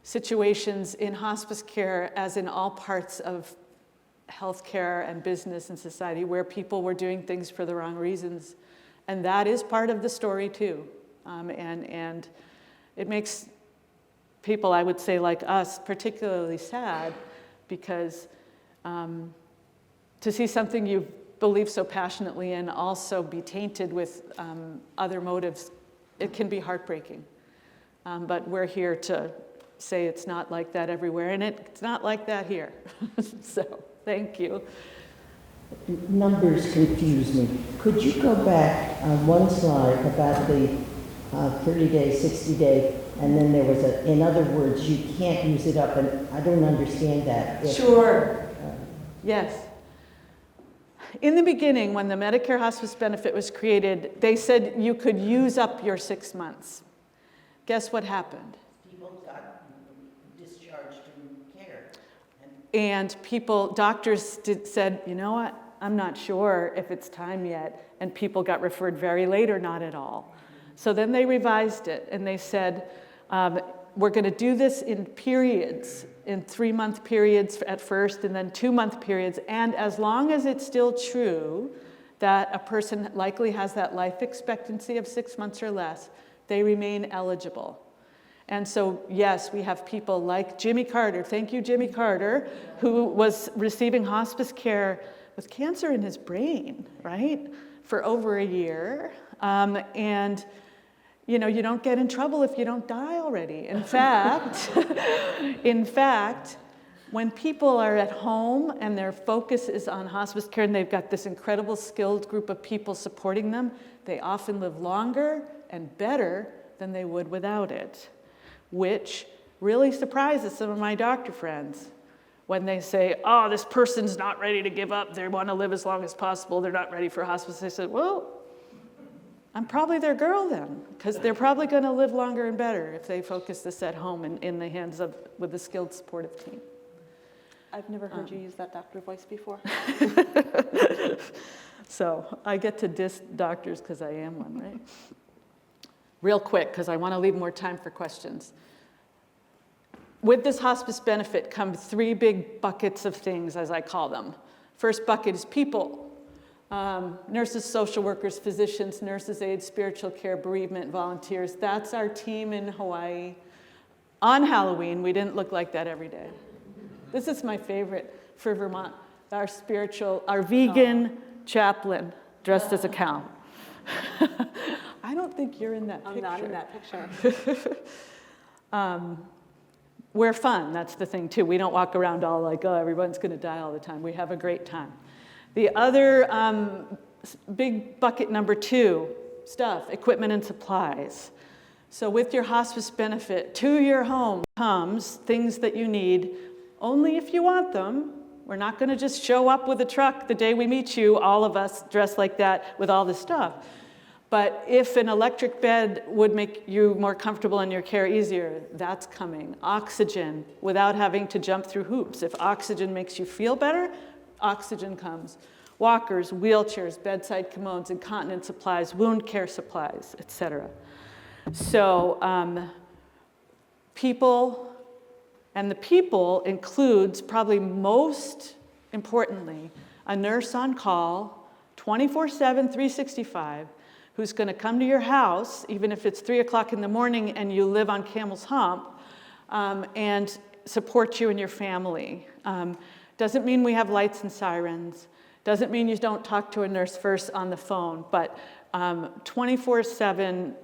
situations in hospice care, as in all parts of healthcare and business and society, where people were doing things for the wrong reasons. And that is part of the story too. And it makes people, I would say, like us, particularly sad, because to see something you believe so passionately in also be tainted with other motives, it can be heartbreaking. But we're here to say it's not like that everywhere, and it's not like that here. So, thank you. Numbers confuse me. Could you go back on one slide about the 30-day, 60-day, and then there was in other words, you can't use it up, and I don't understand that. Sure. Yes. In the beginning, when the Medicare hospice benefit was created, they said you could use up your 6 months. Guess what happened? People got discharged from care. And doctors said, you know what, I'm not sure if it's time yet. And people got referred very late or not at all. So then they revised it and they said, we're going to do this in periods. in 3-month periods at first, and then 2-month periods. And as long as it's still true that a person likely has that life expectancy of 6 months or less, they remain eligible. And so, yes, we have people like Jimmy Carter, thank you, Jimmy Carter, who was receiving hospice care with cancer in his brain, right, for over a year. And you know, you don't get in trouble if you don't die already. In fact, when people are at home and their focus is on hospice care and they've got this incredible skilled group of people supporting them, they often live longer and better than they would without it, which really surprises some of my doctor friends when they say, oh, this person's not ready to give up. They want to live as long as possible. They're not ready for hospice. I said, well, I'm probably their girl then, because they're probably going to live longer and better if they focus this at home and in the hands of, with a skilled supportive team. I've never heard you use that doctor voice before. So I get to diss doctors because I am one, right? Real quick, because I want to leave more time for questions. With this hospice benefit come 3 big buckets of things, as I call them. First bucket is people. Nurses, social workers, physicians, nurses, aides, spiritual care, bereavement volunteers. That's our team in Hawaii. On Halloween, we didn't look like that every day. This is my favorite for Vermont. Our vegan chaplain dressed as a cow. I don't think you're in that picture. I'm not in that picture. We're fun, that's the thing too. We don't walk around all like, oh, everyone's gonna die all the time. We have a great time. The other big bucket number 2, stuff, equipment and supplies. So with your hospice benefit, to your home comes things that you need only if you want them. We're not gonna just show up with a truck the day we meet you, all of us dressed like that with all this stuff. But if an electric bed would make you more comfortable and your care easier, that's coming. Oxygen, without having to jump through hoops. If oxygen makes you feel better, oxygen comes. Walkers, wheelchairs, bedside commodes, incontinence supplies, wound care supplies, etc. So people, and the people includes probably most importantly, a nurse on call, 24/7, 365, who's going to come to your house, even if it's 3 o'clock in the morning and you live on Camel's Hump, and support you and your family. Doesn't mean we have lights and sirens. Doesn't mean you don't talk to a nurse first on the phone, but 24/7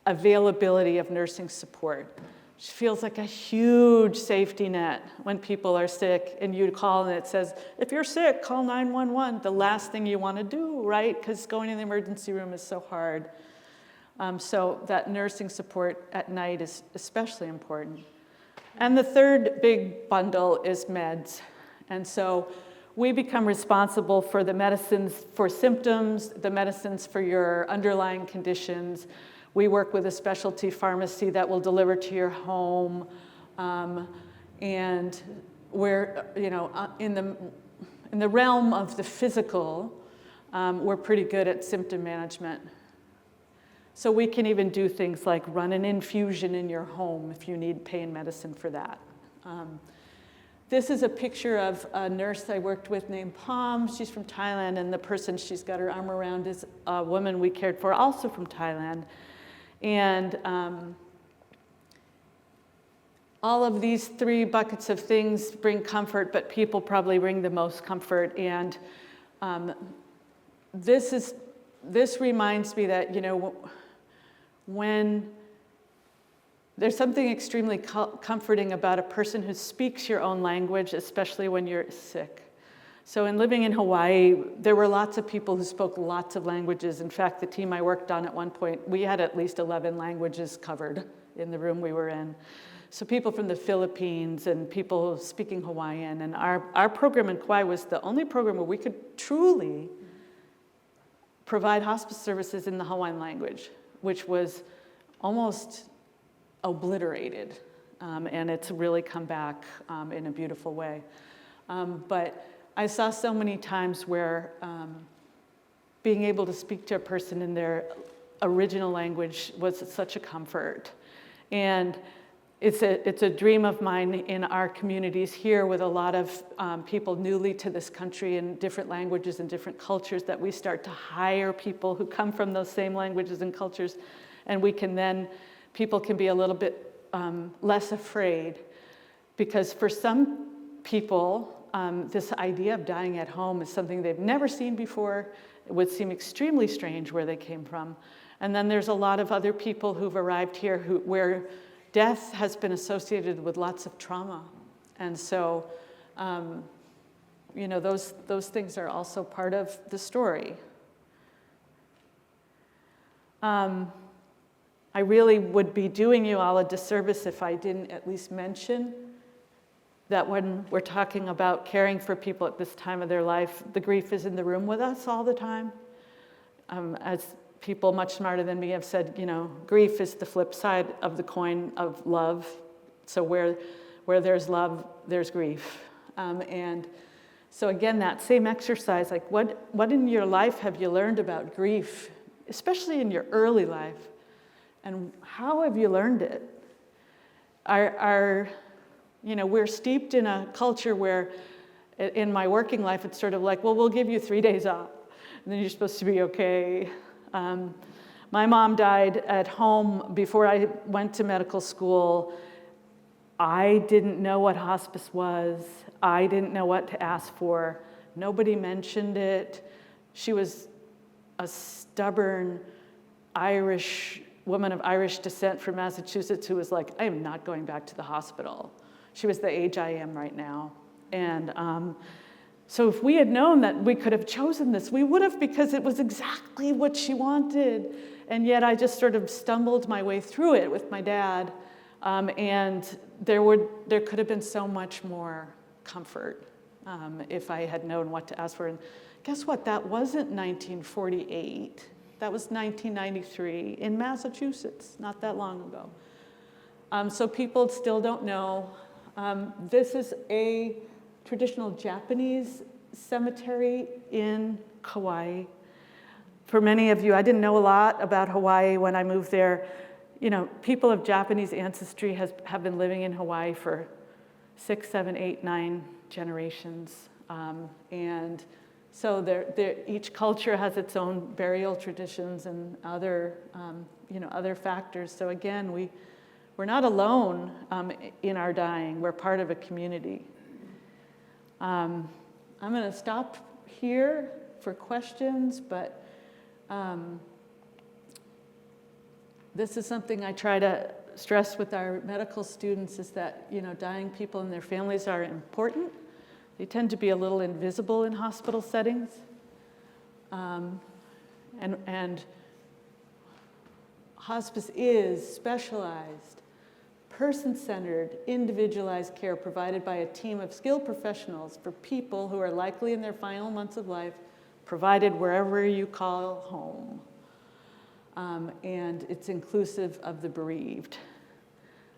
availability of nursing support. Which feels like a huge safety net when people are sick and you call and it says, if you're sick, call 911. The last thing you want to do, right? Because going to the emergency room is so hard. So that nursing support at night is especially important. And the third big bundle is meds. And so we become responsible for the medicines for symptoms, the medicines for your underlying conditions. We work with a specialty pharmacy that will deliver to your home. And we're, you know, in the realm of the physical, we're pretty good at symptom management. So we can even do things like run an infusion in your home if you need pain medicine for that. This is a picture of a nurse I worked with named Palm. She's from Thailand, and the person she's got her arm around is a woman we cared for, also from Thailand. And all of these 3 buckets of things bring comfort, but people probably bring the most comfort. And this reminds me that, you know, when there's something extremely comforting about a person who speaks your own language, especially when you're sick. So in living in Hawaii, there were lots of people who spoke lots of languages. In fact, the team I worked on at one point, we had at least 11 languages covered in the room we were in. So people from the Philippines and people speaking Hawaiian. And our program in Kauai was the only program where we could truly provide hospice services in the Hawaiian language, which was almost obliterated. And it's really come back in a beautiful way. But I saw so many times where being able to speak to a person in their original language was such a comfort. And it's a dream of mine in our communities here with a lot of people newly to this country in different languages and different cultures, that we start to hire people who come from those same languages and cultures, and people can be a little bit less afraid. Because for some people, this idea of dying at home is something they've never seen before. It would seem extremely strange where they came from. And then there's a lot of other people who've arrived here where death has been associated with lots of trauma. And so, those things are also part of the story. I really would be doing you all a disservice if I didn't at least mention that when we're talking about caring for people at this time of their life, the grief is in the room with us all the time. As people much smarter than me have said, grief is the flip side of the coin of love. So where there's love, there's grief. And so again, that same exercise, like what in your life have you learned about grief, especially in your early life? And how have you learned it? We're steeped in a culture where, in my working life, it's sort of like, well, we'll give you 3 days off, and then you're supposed to be okay. My mom died at home before I went to medical school. I didn't know what hospice was. I didn't know what to ask for. Nobody mentioned it. She was a stubborn Irish woman of Irish descent from Massachusetts who was like, I am not going back to the hospital. She was the age I am right now. And so if we had known that we could have chosen this, we would have, because it was exactly what she wanted. And yet I just sort of stumbled my way through it with my dad. And there could have been so much more comfort if I had known what to ask for. And guess what? That wasn't 1948. That was 1993 in Massachusetts, not that long ago. So people still don't know. This is a traditional Japanese cemetery in Hawaii. For many of you, I didn't know a lot about Hawaii when I moved there. People of Japanese ancestry have been living in Hawaii for 6, 7, 8, 9 generations. And so each culture has its own burial traditions and other factors. So again, we're not alone in our dying. We're part of a community. I'm going to stop here for questions, but this is something I try to stress with our medical students, is that dying people and their families are important. They tend to be a little invisible in hospital settings, and hospice is specialized, person-centered, individualized care provided by a team of skilled professionals for people who are likely in their final months of life, provided wherever you call home. And it's inclusive of the bereaved.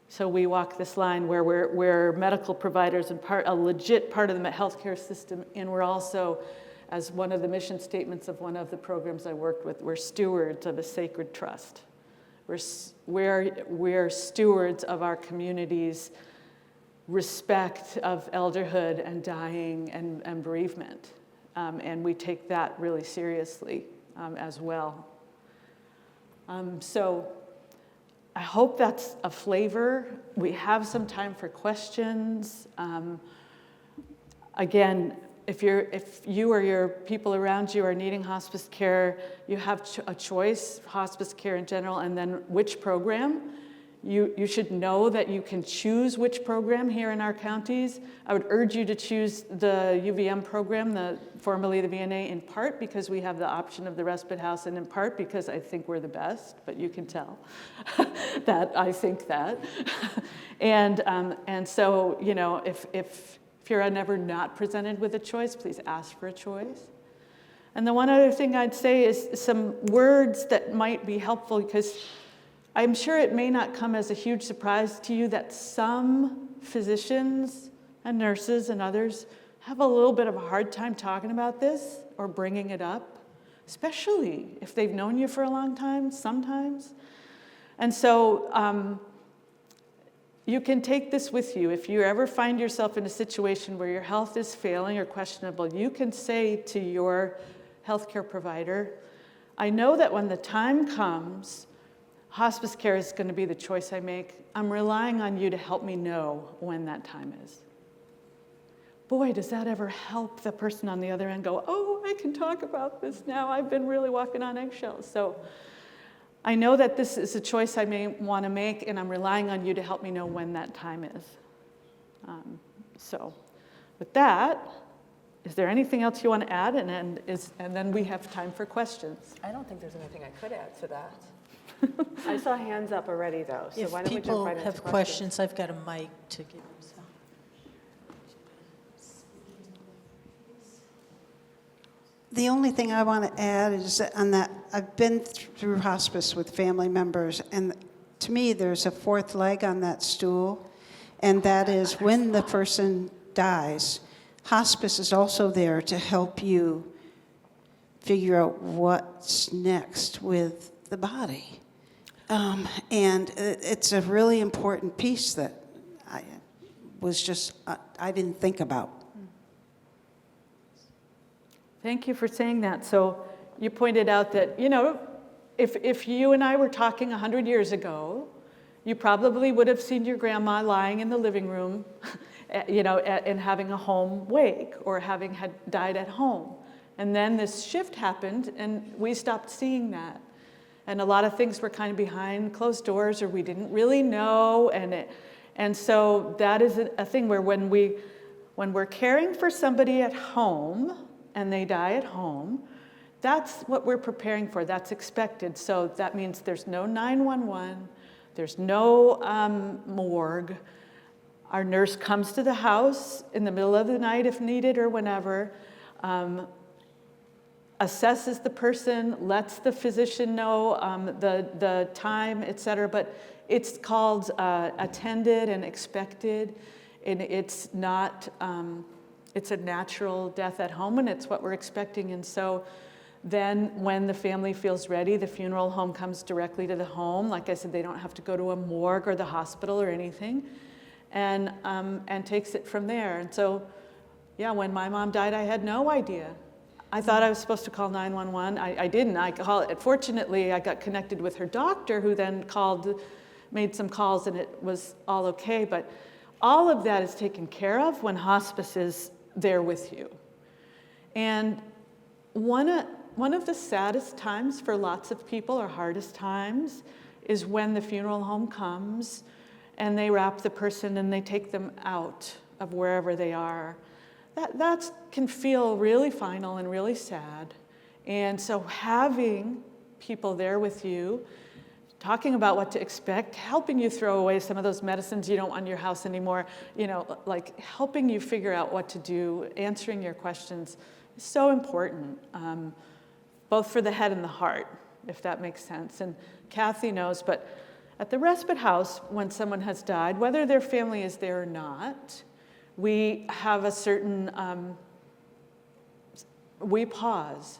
So we walk this line where we're medical providers and a legit part of the healthcare system, and we're also, as one of the mission statements of one of the programs I worked with, we're stewards of a sacred trust. We're stewards of our community's respect of elderhood and dying and bereavement. And we take that really seriously as well. So I hope that's a flavor. We have some time for questions. Again, if you or your people around you are needing hospice care, you have a choice, hospice care in general, and then which program. You should know that you can choose which program here in our counties. I would urge you to choose the UVM program, formerly the VNA, in part because we have the option of the respite house, and in part because I think we're the best, but you can tell that I think that. And so, if you're ever not presented with a choice, please ask for a choice. And the one other thing I'd say is some words that might be helpful, because I'm sure it may not come as a huge surprise to you that some physicians and nurses and others have a little bit of a hard time talking about this or bringing it up, especially if they've known you for a long time, sometimes. And so you can take this with you. If you ever find yourself in a situation where your health is failing or questionable, you can say to your healthcare provider, I know that when the time comes, hospice care is going to be the choice I make. I'm relying on you to help me know when that time is. Boy, does that ever help the person on the other end go, oh, I can talk about this now. I've been really walking on eggshells. So I know that this is a choice I may want to make, and I'm relying on you to help me know when that time is. So with that, is there anything else you want to add? And then we have time for questions. I don't think there's anything I could add to that. I saw hands up already, though, so If why don't we people jump right into have questions, I've got a mic to give them. The only thing I want to add is that on that, I've been through hospice with family members, and to me, there's a fourth leg on that stool, and that is when the person dies, hospice is also there to help you figure out what's next with the body. And it's a really important piece that I didn't think about. Thank you for saying that. So you pointed out that, if you and I were talking 100 years ago, you probably would have seen your grandma lying in the living room, and having a home wake or having had died at home. And then this shift happened and we stopped seeing that. And a lot of things were kind of behind closed doors or we didn't really know. And so that is a thing where when we're caring for somebody at home, and they die at home, that's what we're preparing for. That's expected. So that means there's no 911, there's no morgue. Our nurse comes to the house in the middle of the night if needed or whenever, assesses the person, lets the physician know the time, et cetera, but it's called attended and expected, and it's not, it's a natural death at home, and it's what we're expecting. And so then when the family feels ready, the funeral home comes directly to the home. Like I said, they don't have to go to a morgue or the hospital or anything, and takes it from there. And so, yeah, when my mom died, I had no idea. I thought I was supposed to call 911. I didn't. Fortunately, I got connected with her doctor, who then made some calls, and it was all okay. But all of that is taken care of when hospice is there with you. And one of the saddest times for lots of people, or hardest times, is when the funeral home comes and they wrap the person and they take them out of wherever they are. That can feel really final and really sad. And so having people there with you, talking about what to expect, helping you throw away some of those medicines you don't want in your house anymore, like helping you figure out what to do, answering your questions is so important, both for the head and the heart, if that makes sense. And Kathy knows, but at the respite house, when someone has died, whether their family is there or not, we have a certain, we pause.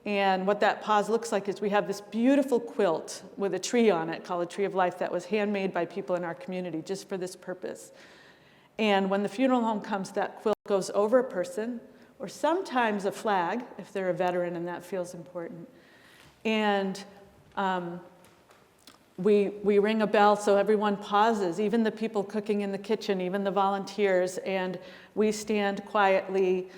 And what that pause looks like is we have this beautiful quilt with a tree on it called a Tree of Life that was handmade by people in our community just for this purpose. And when the funeral home comes, that quilt goes over a person, or sometimes a flag if they're a veteran and that feels important. And we ring a bell so everyone pauses, even the people cooking in the kitchen, even the volunteers, and we stand quietly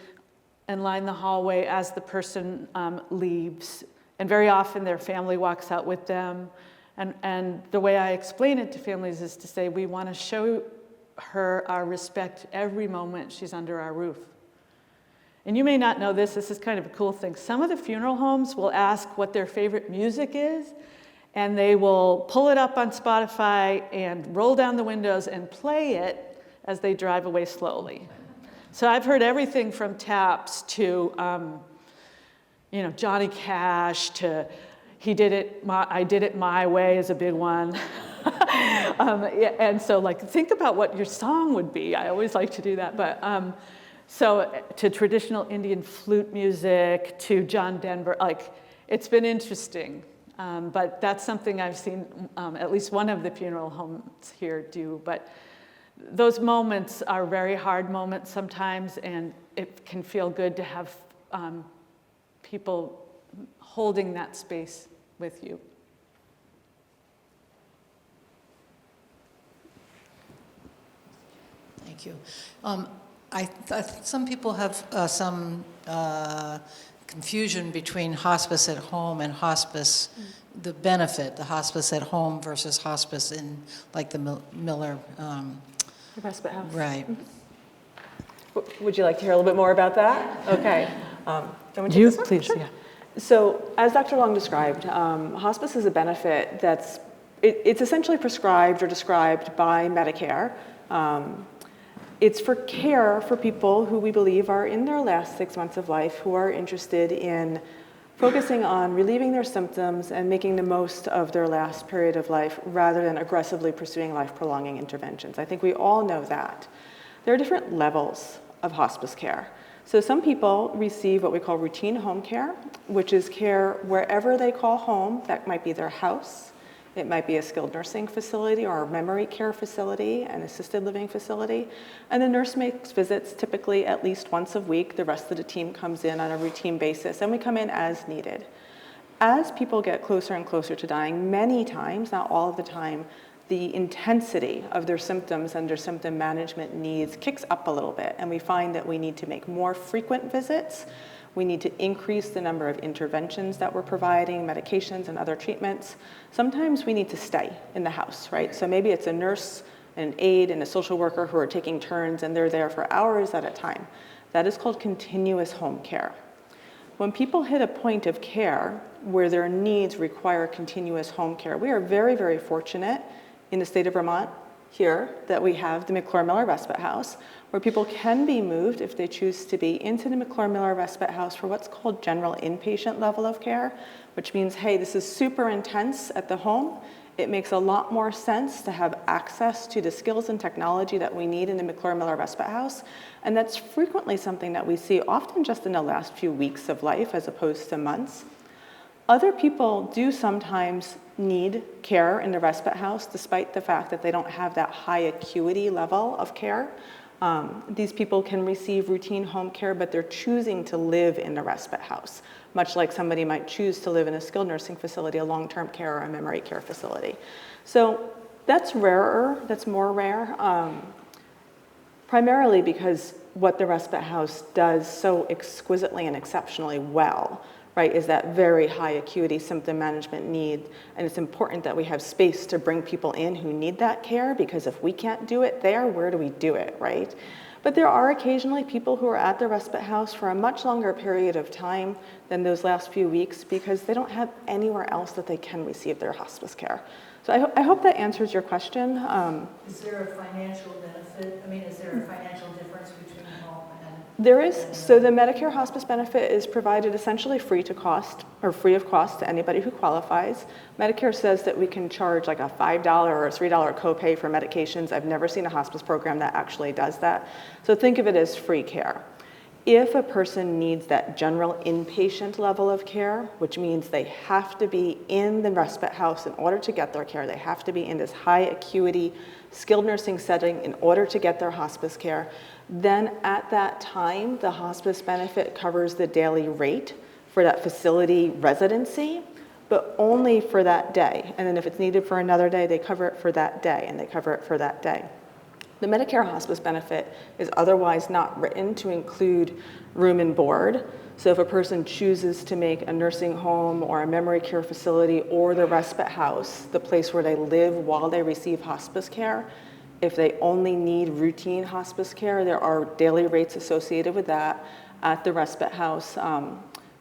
and line the hallway as the person leaves. And very often their family walks out with them. And the way I explain it to families is to say, we want to show her our respect every moment she's under our roof. And you may not know this is kind of a cool thing. Some of the funeral homes will ask what their favorite music is, and they will pull it up on Spotify and roll down the windows and play it as they drive away slowly. So I've heard everything from taps to, Johnny Cash to I Did It My Way is a big one. And so think about what your song would be. I always like to do that. But so to traditional Indian flute music, to John Denver, it's been interesting. But that's something I've seen at least one of the funeral homes here do. But those moments are very hard moments sometimes, and it can feel good to have people holding that space with you. Thank you. Some people have some confusion between hospice at home and hospice, the benefit, the hospice at home versus hospice in like the Miller. The respite house. Right. Would you like to hear a little bit more about that? Okay. You, please, Sure. yeah. So, as Dr. Long described, hospice is a benefit that's it's essentially prescribed or described by Medicare. It's for care for people who we believe are in their last 6 months of life, who are interested in focusing on relieving their symptoms and making the most of their last period of life rather than aggressively pursuing life-prolonging interventions. I think we all know that. There are different levels of hospice care. So some people receive what we call routine home care, which is care wherever they call home. That might be their house. It might be a skilled nursing facility or a memory care facility, an assisted living facility. And the nurse makes visits typically at least once a week. The rest of the team comes in on a routine basis, and we come in as needed. As people get closer and closer to dying, many times, not all of the time, the intensity of their symptoms and their symptom management needs kicks up a little bit, and we find that we need to make more frequent visits. We need to increase the number of interventions that we're providing, medications and other treatments. Sometimes we need to stay in the house, right? So maybe it's a nurse, an aide, and a social worker who are taking turns, and they're there for hours at a time. That is called continuous home care. When people hit a point of care where their needs require continuous home care, we are very, very fortunate in the state of Vermont here that we have the McClure-Miller Respite House, where people can be moved, if they choose to be, into the McClure-Miller Respite House for what's called general inpatient level of care, which means, hey, this is super intense at the home. It makes a lot more sense to have access to the skills and technology that we need in the McClure-Miller Respite House, and that's frequently something that we see often just in the last few weeks of life as opposed to months. Other people do sometimes need care in the respite house despite the fact that they don't have that high acuity level of care. These people can receive routine home care, but they're choosing to live in the respite house, much like somebody might choose to live in a skilled nursing facility, a long-term care, or a memory care facility. So that's rarer, that's more rare, primarily because what the respite house does so exquisitely and exceptionally well, right, is that very high acuity symptom management need. And it's important that we have space to bring people in who need that care, because if we can't do it there, where do we do it, right? But there are occasionally people who are at the respite house for a much longer period of time than those last few weeks because they don't have anywhere else that they can receive their hospice care. So I hope that answers your question. Is there a financial benefit? I mean, is there a financial difference between home and? There is. So the Medicare hospice benefit is provided essentially free of cost to anybody who qualifies. Medicare says that we can charge like a $5 or a $3 copay for medications. I've never seen a hospice program that actually does that. So think of it as free care. If a person needs that general inpatient level of care, which means they have to be in the respite house in order to get their care, they have to be in this high acuity skilled nursing setting in order to get their hospice care, then at that time, the hospice benefit covers the daily rate for that facility residency, but only for that day. And then if it's needed for another day, they cover it for that day, and they cover it for that day. The Medicare hospice benefit is otherwise not written to include room and board. So if a person chooses to make a nursing home or a memory care facility or the respite house the place where they live while they receive hospice care, if they only need routine hospice care, there are daily rates associated with that at the respite house.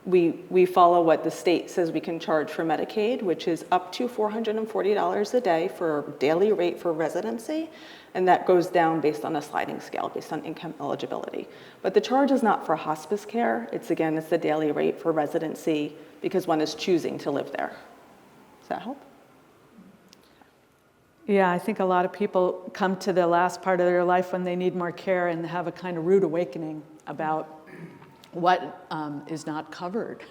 We follow what the state says we can charge for Medicaid, which is up to $440 a day for a daily rate for residency. And that goes down based on a sliding scale, based on income eligibility. But the charge is not for hospice care. It's the daily rate for residency because one is choosing to live there. Does that help? Yeah, I think a lot of people come to the last part of their life when they need more care and have a kind of rude awakening about what is not covered.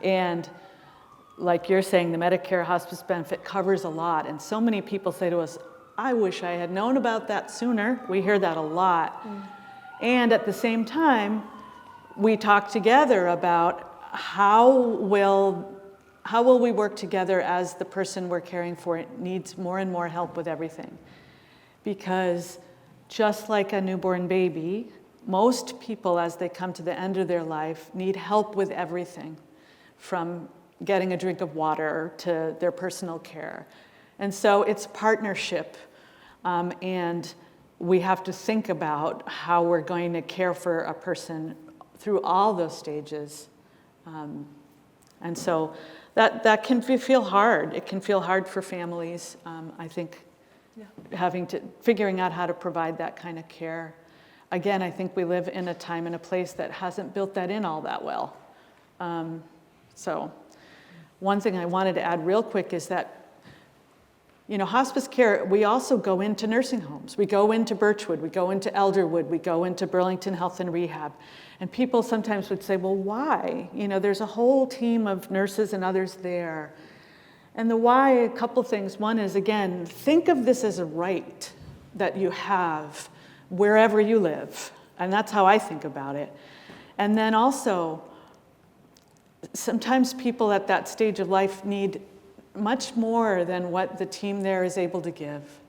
And like you're saying, the Medicare hospice benefit covers a lot. And so many people say to us, I wish I had known about that sooner. We hear that a lot. And at the same time, we talk together about how will we work together as the person we're caring for needs more and more help with everything. Because just like a newborn baby, most people as they come to the end of their life need help with everything, from getting a drink of water to their personal care. And so it's partnership, and we have to think about how we're going to care for a person through all those stages. And so that can feel hard. It can feel hard for families, I think, figuring out how to provide that kind of care. Again, I think we live in a time and a place that hasn't built that in all that well. So one thing I wanted to add real quick is that, hospice care, we also go into nursing homes. We go into Birchwood, we go into Elderwood, we go into Burlington Health and Rehab. And people sometimes would say, well, why? There's a whole team of nurses and others there. And the why, a couple things. One is, again, think of this as a right that you have wherever you live. And that's how I think about it. And then also, sometimes people at that stage of life need much more than what the team there is able to give.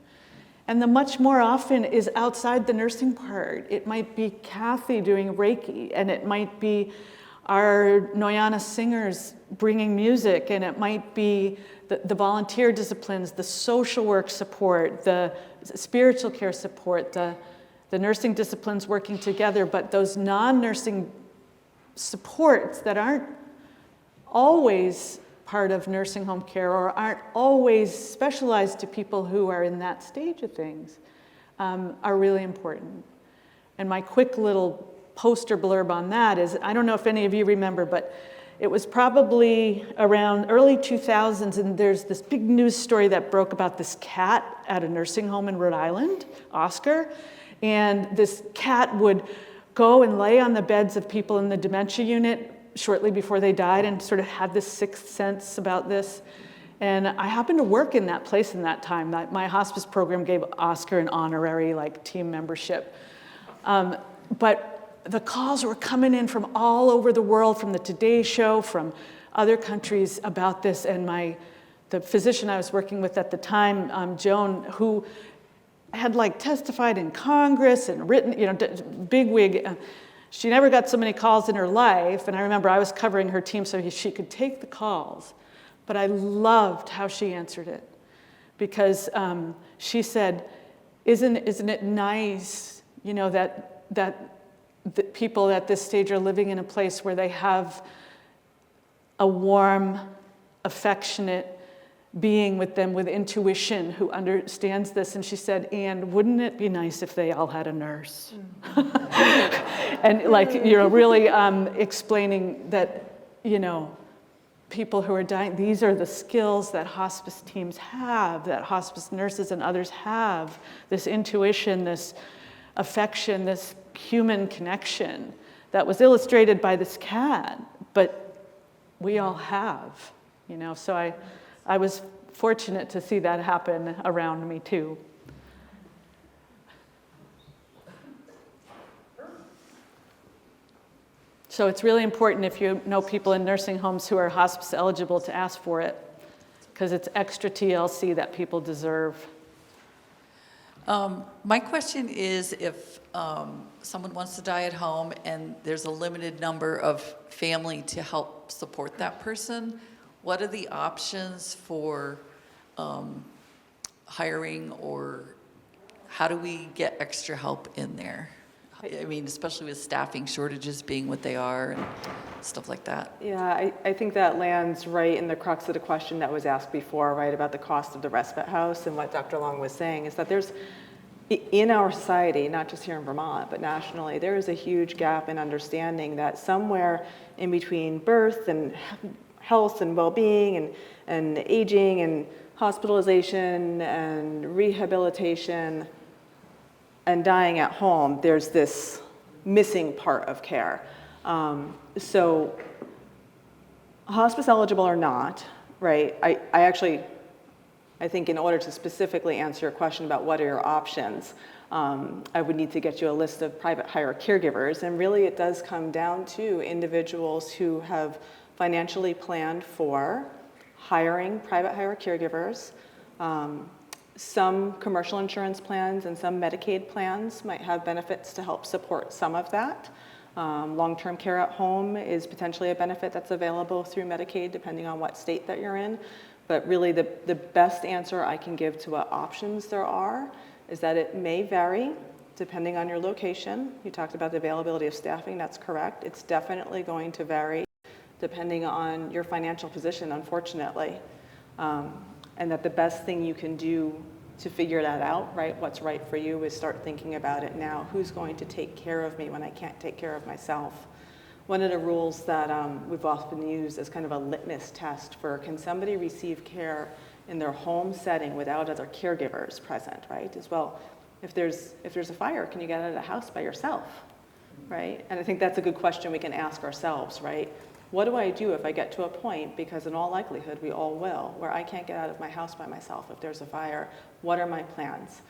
And the much more often is outside the nursing part. It might be Kathy doing Reiki, and it might be our Noyana singers bringing music, and it might be the volunteer disciplines, the social work support, the spiritual care support, the nursing disciplines working together, but those non-nursing supports that aren't always part of nursing home care or aren't always specialized to people who are in that stage of things are really important. And my quick little poster blurb on that is, I don't know if any of you remember, but it was probably around early 2000s, and there's this big news story that broke about this cat at a nursing home in Rhode Island, Oscar, and this cat would go and lay on the beds of people in the dementia unit shortly before they died and sort of had this sixth sense about this. And I happened to work in that place in that time. My hospice program gave Oscar an honorary team membership. But the calls were coming in from all over the world, from the Today Show, from other countries about this. And the physician I was working with at the time, Joan, who had testified in Congress and written, bigwig. She never got so many calls in her life, and I remember I was covering her team so she could take the calls. But I loved how she answered it, because she said, "Isn't it nice, that the people at this stage are living in a place where they have a warm, affectionate being with them with intuition who understands this?" And she said, "And wouldn't it be nice if they all had a nurse?" And really explaining that, people who are dying, these are the skills that hospice teams have, that hospice nurses and others have, this intuition, this affection, this human connection that was illustrated by this cat, but we all have, So I was fortunate to see that happen around me too. So it's really important, if you know people in nursing homes who are hospice eligible, to ask for it, because it's extra TLC that people deserve. My question is, if someone wants to die at home and there's a limited number of family to help support that person, what are the options for hiring, or how do we get extra help in there? I mean, especially with staffing shortages being what they are and stuff like that. Yeah, I think that lands right in the crux of the question that was asked before, right, about the cost of the respite house. And what Dr. Long was saying is that there's, in our society, not just here in Vermont, but nationally, there is a huge gap in understanding that somewhere in between birth and health and well-being and aging and hospitalization and rehabilitation and dying at home, there's this missing part of care. So hospice eligible or not, right? I think in order to specifically answer your question about what are your options, I would need to get you a list of private hire caregivers. And really it does come down to individuals who have financially planned for hiring private hire caregivers. Some commercial insurance plans and some Medicaid plans might have benefits to help support some of that. Long-term care at home is potentially a benefit that's available through Medicaid, depending on what state that you're in. But really the best answer I can give to what options there are is that it may vary depending on your location. You talked about the availability of staffing, that's correct. It's definitely going to vary depending on your financial position, unfortunately. And that the best thing you can do to figure that out, right, what's right for you, is start thinking about it now. Who's going to take care of me when I can't take care of myself? One of the rules that we've often used as kind of a litmus test for can somebody receive care in their home setting without other caregivers present, right, is, well, if there's a fire, can you get out of the house by yourself, right? And I think that's a good question we can ask ourselves, right? What do I do if I get to a point, because in all likelihood we all will, where I can't get out of my house by myself if there's a fire? What are my plans?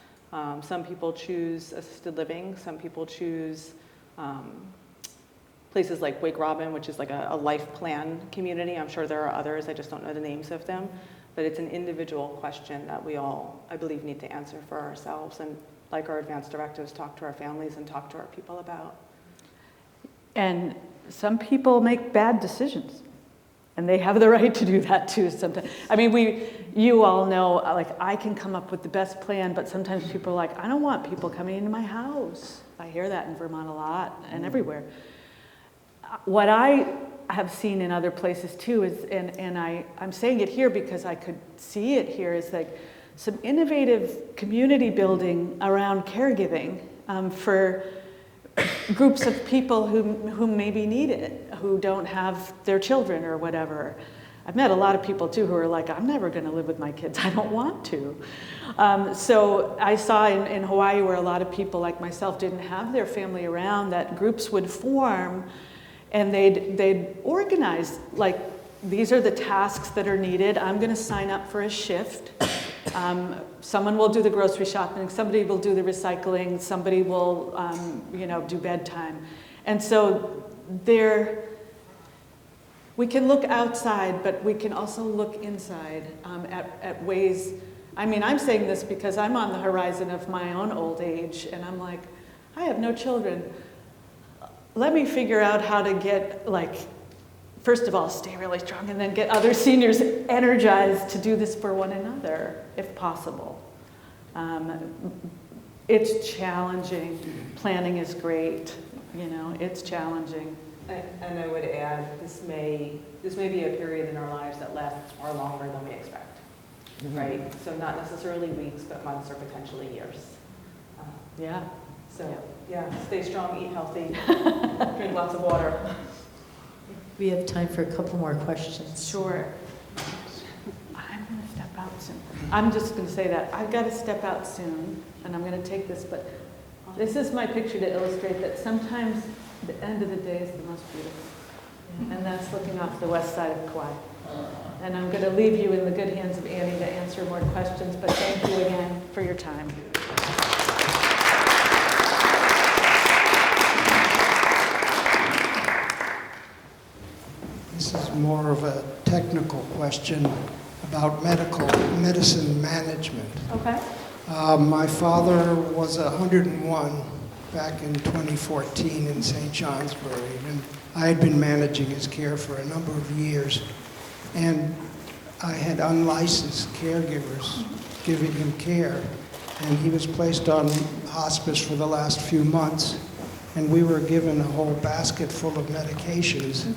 Some people choose assisted living. Some people choose places like Wake Robin, which is like a life plan community. I'm sure there are others. I just don't know the names of them. But it's an individual question that we all, I believe, need to answer for ourselves. And like our advanced directives, talk to our families and talk to our people about. And some people make bad decisions, and they have the right to do that too sometimes. I mean, you all know, like, I can come up with the best plan, but sometimes people are like, I don't want people coming into my house. I hear that in Vermont a lot and everywhere. What I have seen in other places too is, and I'm saying it here because I could see it here, is like some innovative community building around caregiving for groups of people who maybe need it, who don't have their children or whatever. I've met a lot of people too who are like, I'm never going to live with my kids. I don't want to. So I saw in Hawaii, where a lot of people like myself didn't have their family around, that groups would form and they'd organize, like, these are the tasks that are needed. I'm going to sign up for a shift. Someone will do the grocery shopping, somebody will do the recycling, somebody will, do bedtime. And so we can look outside, but we can also look inside at ways. I mean, I'm saying this because I'm on the horizon of my own old age, and I'm like, I have no children. Let me figure out how to get, like, first of all, stay really strong, and then get other seniors energized to do this for one another, if possible. It's challenging. Planning is great. It's challenging. And I would add, this may be a period in our lives that lasts far longer than we expect, right? So not necessarily weeks, but months or potentially years. Yeah. So stay strong, eat healthy, drink lots of water. We have time for a couple more questions. Sure. I'm going to step out soon. I'm just going to say that. I've got to step out soon, and I'm going to take this, but this is my picture to illustrate that sometimes the end of the day is the most beautiful. And that's looking off the west side of Kauai. And I'm going to leave you in the good hands of Annie to answer more questions, but thank you again for your time. This is more of a technical question about medicine management. Okay. My father was 101 back in 2014 in St. Johnsbury, and I had been managing his care for a number of years. And I had unlicensed caregivers giving him care, and he was placed on hospice for the last few months, and we were given a whole basket full of medications,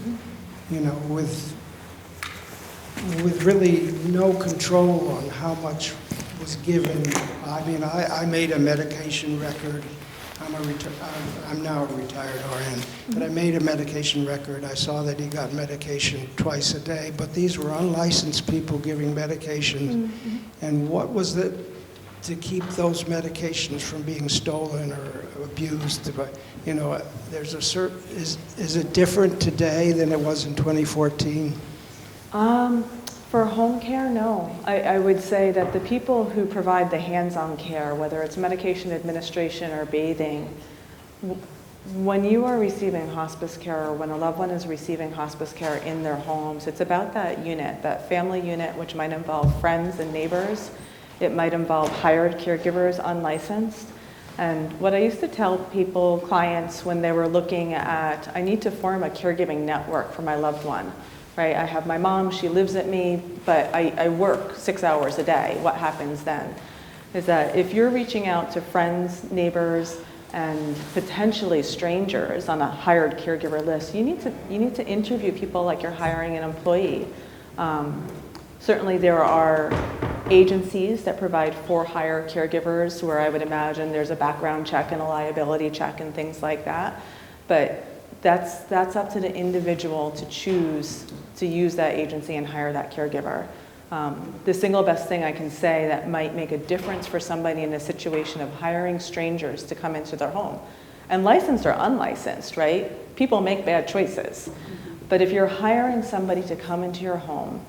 with really no control on how much was given. I mean, I made a medication record. I'm now a retired RN, but I made a medication record. I saw that he got medication twice a day, but these were unlicensed people giving medications. And what was it to keep those medications from being stolen or abused? There's a certain, is it different today than it was in 2014? From For home care, no. I would say that the people who provide the hands-on care, whether it's medication administration or bathing, when you are receiving hospice care or when a loved one is receiving hospice care in their homes, it's about that unit, that family unit, which might involve friends and neighbors. It might involve hired caregivers, unlicensed. And what I used to tell people, clients, when they were looking at, I need to form a caregiving network for my loved one, right? I have my mom, she lives at me, but I work 6 hours a day. What happens then? Is that if you're reaching out to friends, neighbors, and potentially strangers on a hired caregiver list, you need to interview people like you're hiring an employee. Certainly there are agencies that provide for hire caregivers where I would imagine there's a background check and a liability check and things like that. But that's up to the individual to choose to use that agency and hire that caregiver. The single best thing I can say that might make a difference for somebody in a situation of hiring strangers to come into their home, and licensed or unlicensed, right? People make bad choices. But if you're hiring somebody to come into your home,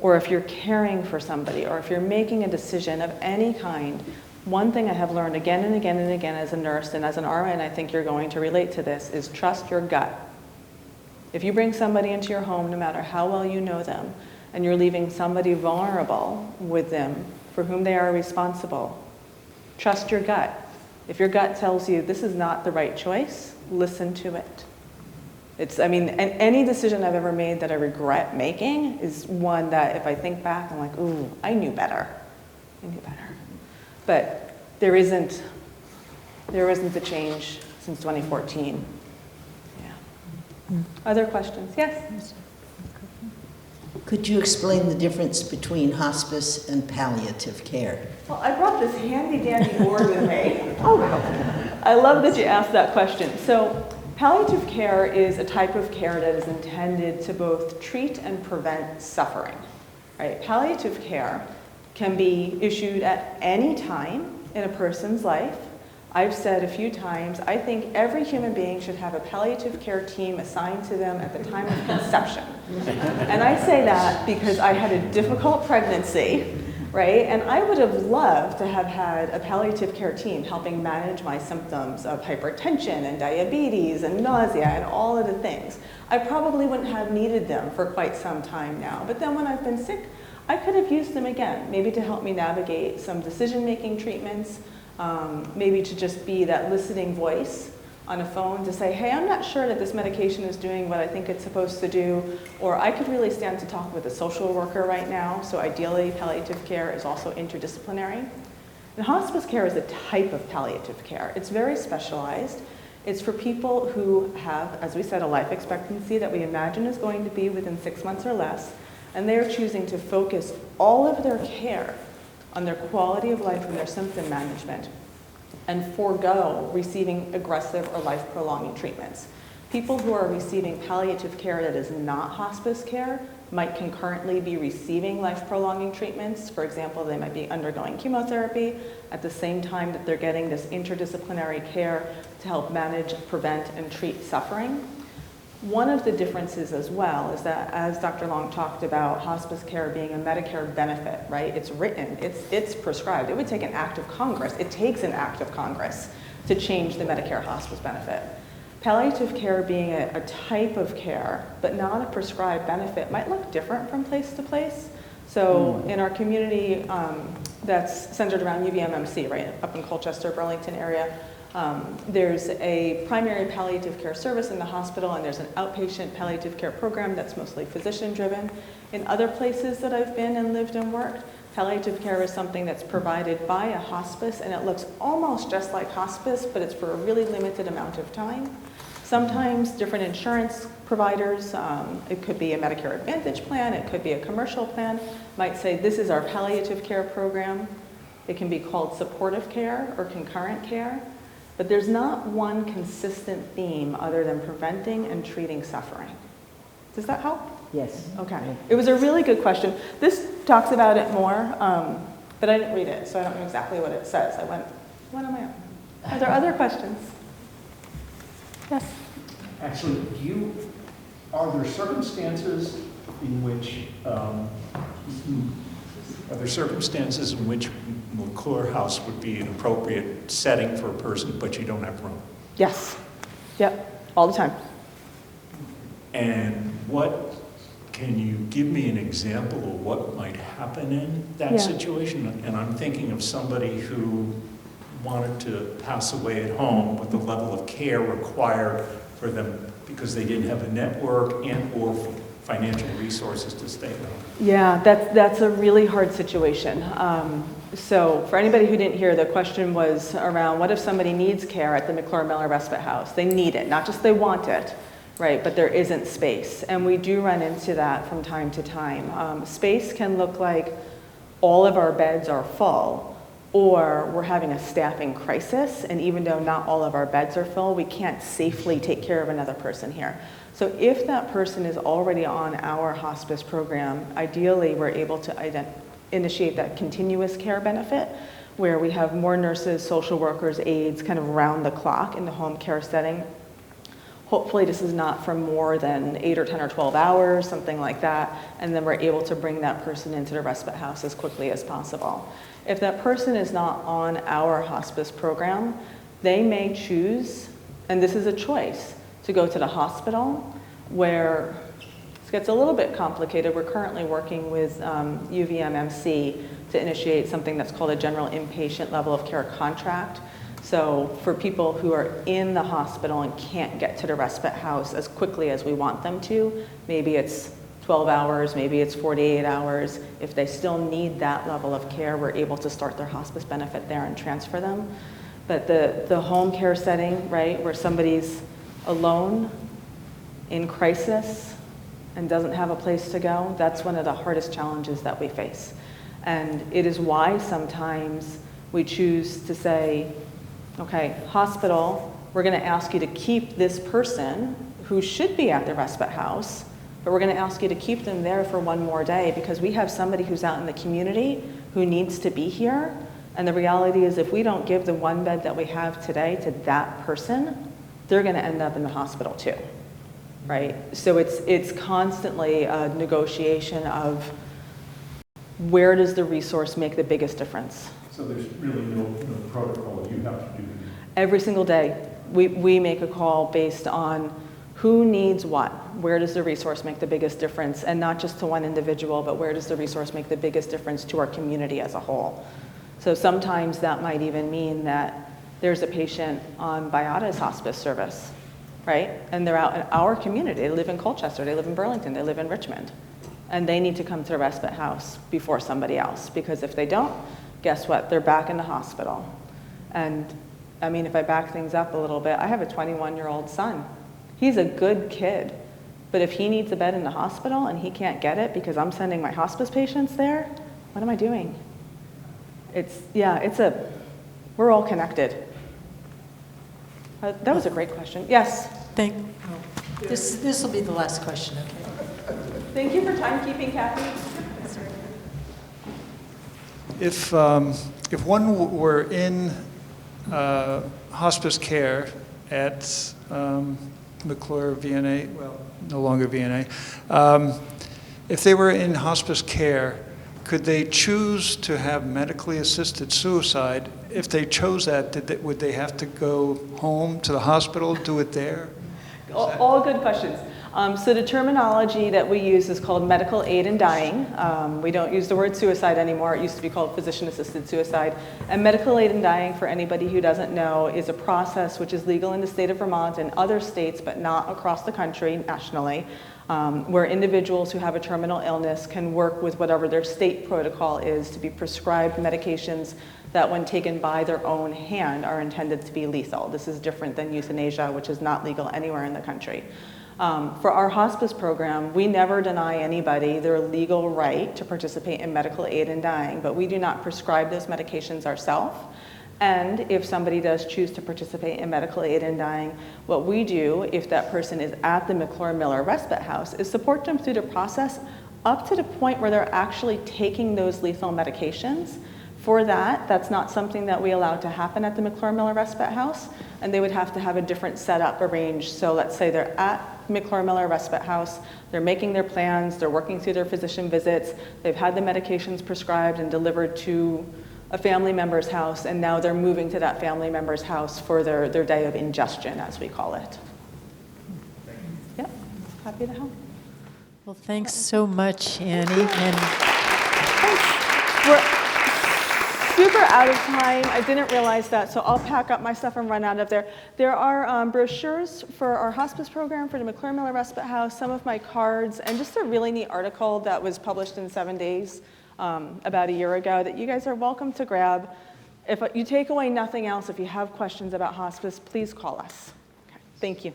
or if you're caring for somebody, or if you're making a decision of any kind, one thing I have learned again and again and again as a nurse and as an RN, I think you're going to relate to this, is trust your gut. If you bring somebody into your home, no matter how well you know them, and you're leaving somebody vulnerable with them for whom they are responsible, trust your gut. If your gut tells you this is not the right choice, listen to it. Any decision I've ever made that I regret making is one that if I think back, I'm like, ooh, I knew better. But there isn't a change since 2014. Yeah. Other questions? Yes? Could you explain the difference between hospice and palliative care? Well, I brought this handy dandy board with me. I love that you asked that question. So palliative care is a type of care that is intended to both treat and prevent suffering. Right? Palliative care can be issued at any time in a person's life. I've said a few times, I think every human being should have a palliative care team assigned to them at the time of conception. And I say that because I had a difficult pregnancy, right? And I would have loved to have had a palliative care team helping manage my symptoms of hypertension and diabetes and nausea and all of the things. I probably wouldn't have needed them for quite some time now. But then when I've been sick, I could have used them again, maybe to help me navigate some decision-making treatments, maybe to just be that listening voice on a phone to say, hey, I'm not sure that this medication is doing what I think it's supposed to do, or I could really stand to talk with a social worker right now, so ideally palliative care is also interdisciplinary. And hospice care is a type of palliative care. It's very specialized. It's for people who have, as we said, a life expectancy that we imagine is going to be within 6 months or less, and they're choosing to focus all of their care on their quality of life and their symptom management, and forego receiving aggressive or life-prolonging treatments. People who are receiving palliative care that is not hospice care might concurrently be receiving life-prolonging treatments. For example, they might be undergoing chemotherapy at the same time that they're getting this interdisciplinary care to help manage, prevent, and treat suffering. One of the differences as well is that, as Dr. Long talked about hospice care being a Medicare benefit, right? It's written, it's prescribed. It would take an act of Congress. It takes an act of Congress to change the Medicare hospice benefit. Palliative care being a type of care, but not a prescribed benefit, might look different from place to place. So in our community that's centered around UVMMC, right, up in Colchester, Burlington area, there's a primary palliative care service in the hospital, and there's an outpatient palliative care program that's mostly physician-driven. In other places that I've been and lived and worked, palliative care is something that's provided by a hospice, and it looks almost just like hospice, but it's for a really limited amount of time. Sometimes different insurance providers, it could be a Medicare Advantage plan, it could be a commercial plan, might say this is our palliative care program. It can be called supportive care or concurrent care. But there's not one consistent theme other than preventing and treating suffering. Does that help? Yes. Okay. It was a really good question. This talks about it more, but I didn't read it, so I don't know exactly what it says. I went on my own. Are there other questions? Yes. Actually, are there circumstances in which, are there circumstances in which McClure House would be an appropriate setting for a person, but you don't have room? Yes. Yep. All the time. And can you give me an example of what might happen in that situation? And I'm thinking of somebody who wanted to pass away at home with the level of care required for them because they didn't have a network and or financial resources to stay home. Yeah, that's a really hard situation. So for anybody who didn't hear, the question was around what if somebody needs care at the McClure Miller Respite House? They need it, not just they want it. Right, but there isn't space. And we do run into that from time to time. Space can look like all of our beds are full, or we're having a staffing crisis, and even though not all of our beds are full, we can't safely take care of another person here. So if that person is already on our hospice program, ideally we're able to initiate that continuous care benefit, where we have more nurses, social workers, aides, kind of round the clock in the home care setting. Hopefully this is not for more than 8 or 10 or 12 hours, something like that, and then we're able to bring that person into the respite house as quickly as possible. If that person is not on our hospice program, they may choose, and this is a choice, to go to the hospital, where it gets a little bit complicated. We're currently working with UVMMC to initiate something that's called a general inpatient level of care contract. So for people who are in the hospital and can't get to the respite house as quickly as we want them to, maybe it's 12 hours, maybe it's 48 hours. If they still need that level of care, we're able to start their hospice benefit there and transfer them. But the home care setting, right, where somebody's alone, in crisis, and doesn't have a place to go, that's one of the hardest challenges that we face. And it is why sometimes we choose to say, okay, hospital, we're going to ask you to keep this person who should be at the respite house, but we're going to ask you to keep them there for one more day because we have somebody who's out in the community who needs to be here. And the reality is if we don't give the one bed that we have today to that person, they're going to end up in the hospital too, right? So it's constantly a negotiation of where does the resource make the biggest difference? So there's really no protocol you have to do? Every single day, we make a call based on who needs what. Where does the resource make the biggest difference? And not just to one individual, but where does the resource make the biggest difference to our community as a whole? So sometimes that might even mean that there's a patient on Biata's hospice service, right? And they're out in our community. They live in Colchester, they live in Burlington, they live in Richmond. And they need to come to the respite house before somebody else, because if they don't, guess what? They're back in the hospital. And I mean, if I back things up a little bit, I have a 21-year-old son. He's a good kid. But if he needs a bed in the hospital and he can't get it because I'm sending my hospice patients there, what am I doing? We're all connected. That was a great question. Yes? This will be the last question, okay? Thank you for timekeeping, Kathy. If one were in hospice care at McClure VNA, well, no longer VNA, if they were in hospice care, could they choose to have medically assisted suicide? If they chose that, would they have to go home to the hospital, do it there? All good questions. So the terminology that we use is called medical aid in dying. We don't use the word suicide anymore. It used to be called physician-assisted suicide. And medical aid in dying, for anybody who doesn't know, is a process which is legal in the state of Vermont and other states, but not across the country nationally, where individuals who have a terminal illness can work with whatever their state protocol is to be prescribed medications that when taken by their own hand are intended to be lethal. This is different than euthanasia, which is not legal anywhere in the country. For our hospice program, we never deny anybody their legal right to participate in medical aid in dying, but we do not prescribe those medications ourselves. And if somebody does choose to participate in medical aid in dying, what we do, if that person is at the McClure Miller Respite House, is support them through the process up to the point where they're actually taking those lethal medications. For that, that's not something that we allow to happen at the McClure Miller Respite House, and they would have to have a different setup arranged. So let's say they're at McClure Miller Respite House. They're making their plans, they're working through their physician visits, they've had the medications prescribed and delivered to a family member's house, and now they're moving to that family member's house for their day of ingestion, as we call it. Yep, happy to help. Well, thanks so much, Annie. And We're super out of time. I didn't realize that, so I'll pack up my stuff and run out of there. There are brochures for our hospice program for the McClure Miller Respite House, some of my cards, and just a really neat article that was published in 7 Days about a year ago that you guys are welcome to grab. If you take away nothing else, if you have questions about hospice, please call us. Okay. Thank you.